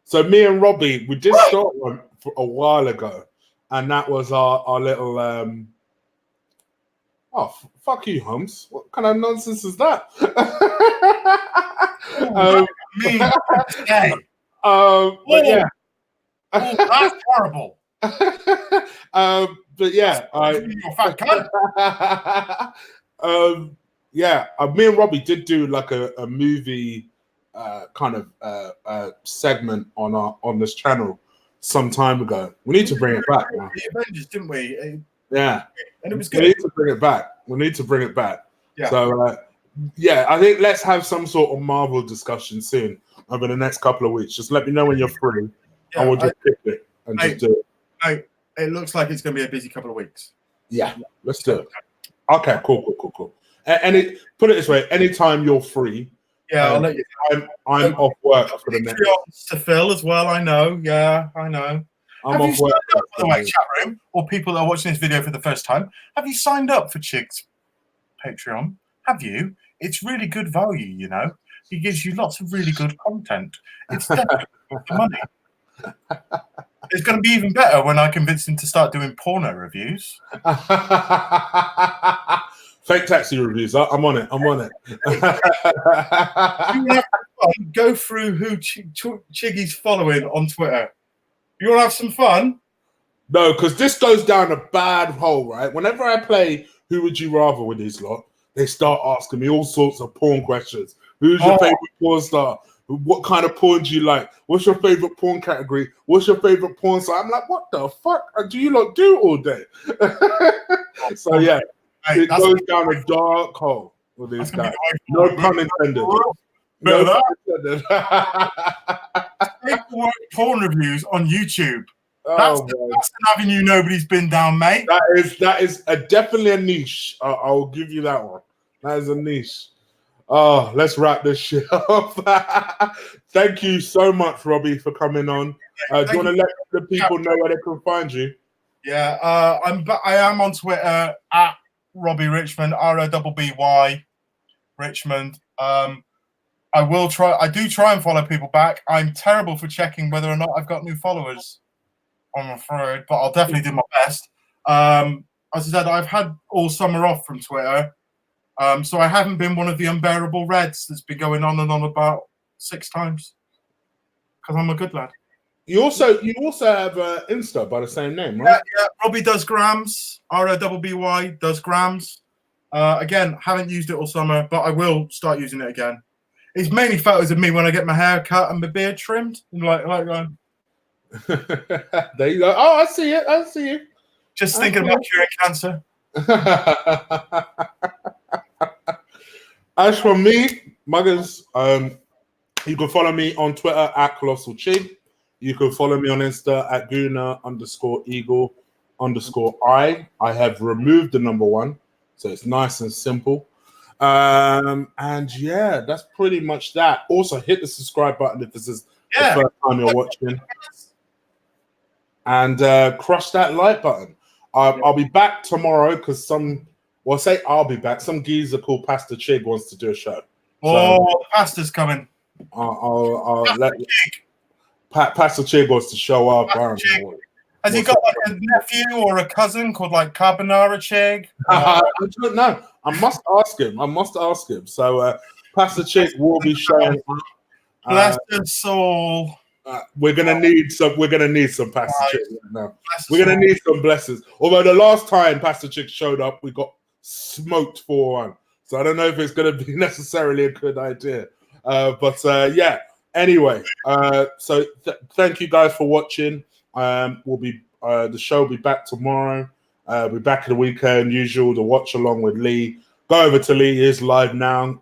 So me and Robbie, we did start one for a while ago, and that was our little. Fuck you, Holmes. What kind of nonsense is that? But yeah. That's horrible. But yeah, you're fat cunt. Me and Robbie did do like a movie kind of segment on this channel some time ago. We need to bring it back now. The Avengers, didn't we? Yeah, and it was good. We need to bring it back. Yeah. So I think let's have some sort of Marvel discussion soon over the next couple of weeks. Just let me know when you're free. I will just pick it and just do it. It looks like it's going to be a busy couple of weeks. Yeah, let's do it. Okay, cool. And put it this way: anytime you're free, I'll let you. I'm off work for the next. To fill as well. I know. Yeah, I know. I'm off work. By the way, chat room or people that are watching this video for the first time, have you signed up for Chig's Patreon? Have you? It's really good value. You know, he gives you lots of really good content. It's definitely worth the money. It's going to be even better when I convince him to start doing porno reviews. Fake taxi reviews. I'm on it. Go through who Chiggy's following on Twitter. You want to have some fun? No, because this goes down a bad hole, right? Whenever I play Who Would You Rather with these lot, they start asking me all sorts of porn questions. Who's your favorite porn star? What kind of porn do you like? What's your favorite porn category? What's your favorite porn star? I'm like, what the fuck do you lot do all day? So yeah, it goes down a dark hole with these guys. No pun intended. Porn reviews on YouTube. Oh, That's an avenue nobody's been down, mate. that is definitely a niche. I'll give you that one. That is a niche. Oh, let's wrap this shit up. Thank you so much, Robbie, for coming on. Do you want to let the people know where they can find you? Yeah, I am on Twitter at Robbie Richmond, ROBBY Richmond. I do try and follow people back. I'm terrible for checking whether or not I've got new followers, I'm afraid, but I'll definitely do my best. As I said, I've had all summer off from Twitter, so I haven't been one of the unbearable Reds that's been going on and on about 6 times because I'm a good lad. You also have Insta by the same name, right? Yeah. Robbie does grams. ROBBY does grams. Again, haven't used it all summer, but I will start using it again. It's mainly photos of me when I get my hair cut and my beard trimmed. Like going. There you go. Oh, I see it. I see you. Just thinking about curing cancer. As for me, Muggers, you can follow me on Twitter at Colossal Chig. You can follow me on Insta at Guna_Eagle_I. I have removed the number 1, so it's nice and simple. And yeah, that's pretty much that. Also, hit the subscribe button if this is the first time you're watching. And crush that like button. I'll be back tomorrow because I'll be back. Some geezer called Pastor Chig wants to do a show. Oh, Pastor's coming. I'll let Pastor Chig wants to show up. I don't know what. Has he got like a nephew or a cousin called like Carbonara Chig? I don't know. I must ask him. So Pastor Chig will be showing up. Bless his soul. We're gonna need some Pastor Chig right now. We're gonna need some blessings. Although the last time Pastor Chig showed up, we got smoked 4-1. So I don't know if it's gonna be necessarily a good idea. But yeah. Anyway, so thank you guys for watching. The show will be back tomorrow. We're back in the weekend, usual to watch along with Lee. Go over to Lee, he's live now.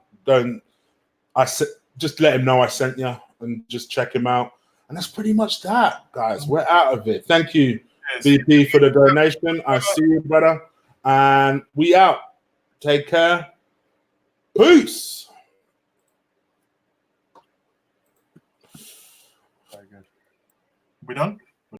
Just let him know I sent you and just check him out. And that's pretty much that, guys. We're out of it. Thank you, BP, for the donation. I see you, brother. And we out. Take care. Peace. Very good. We done?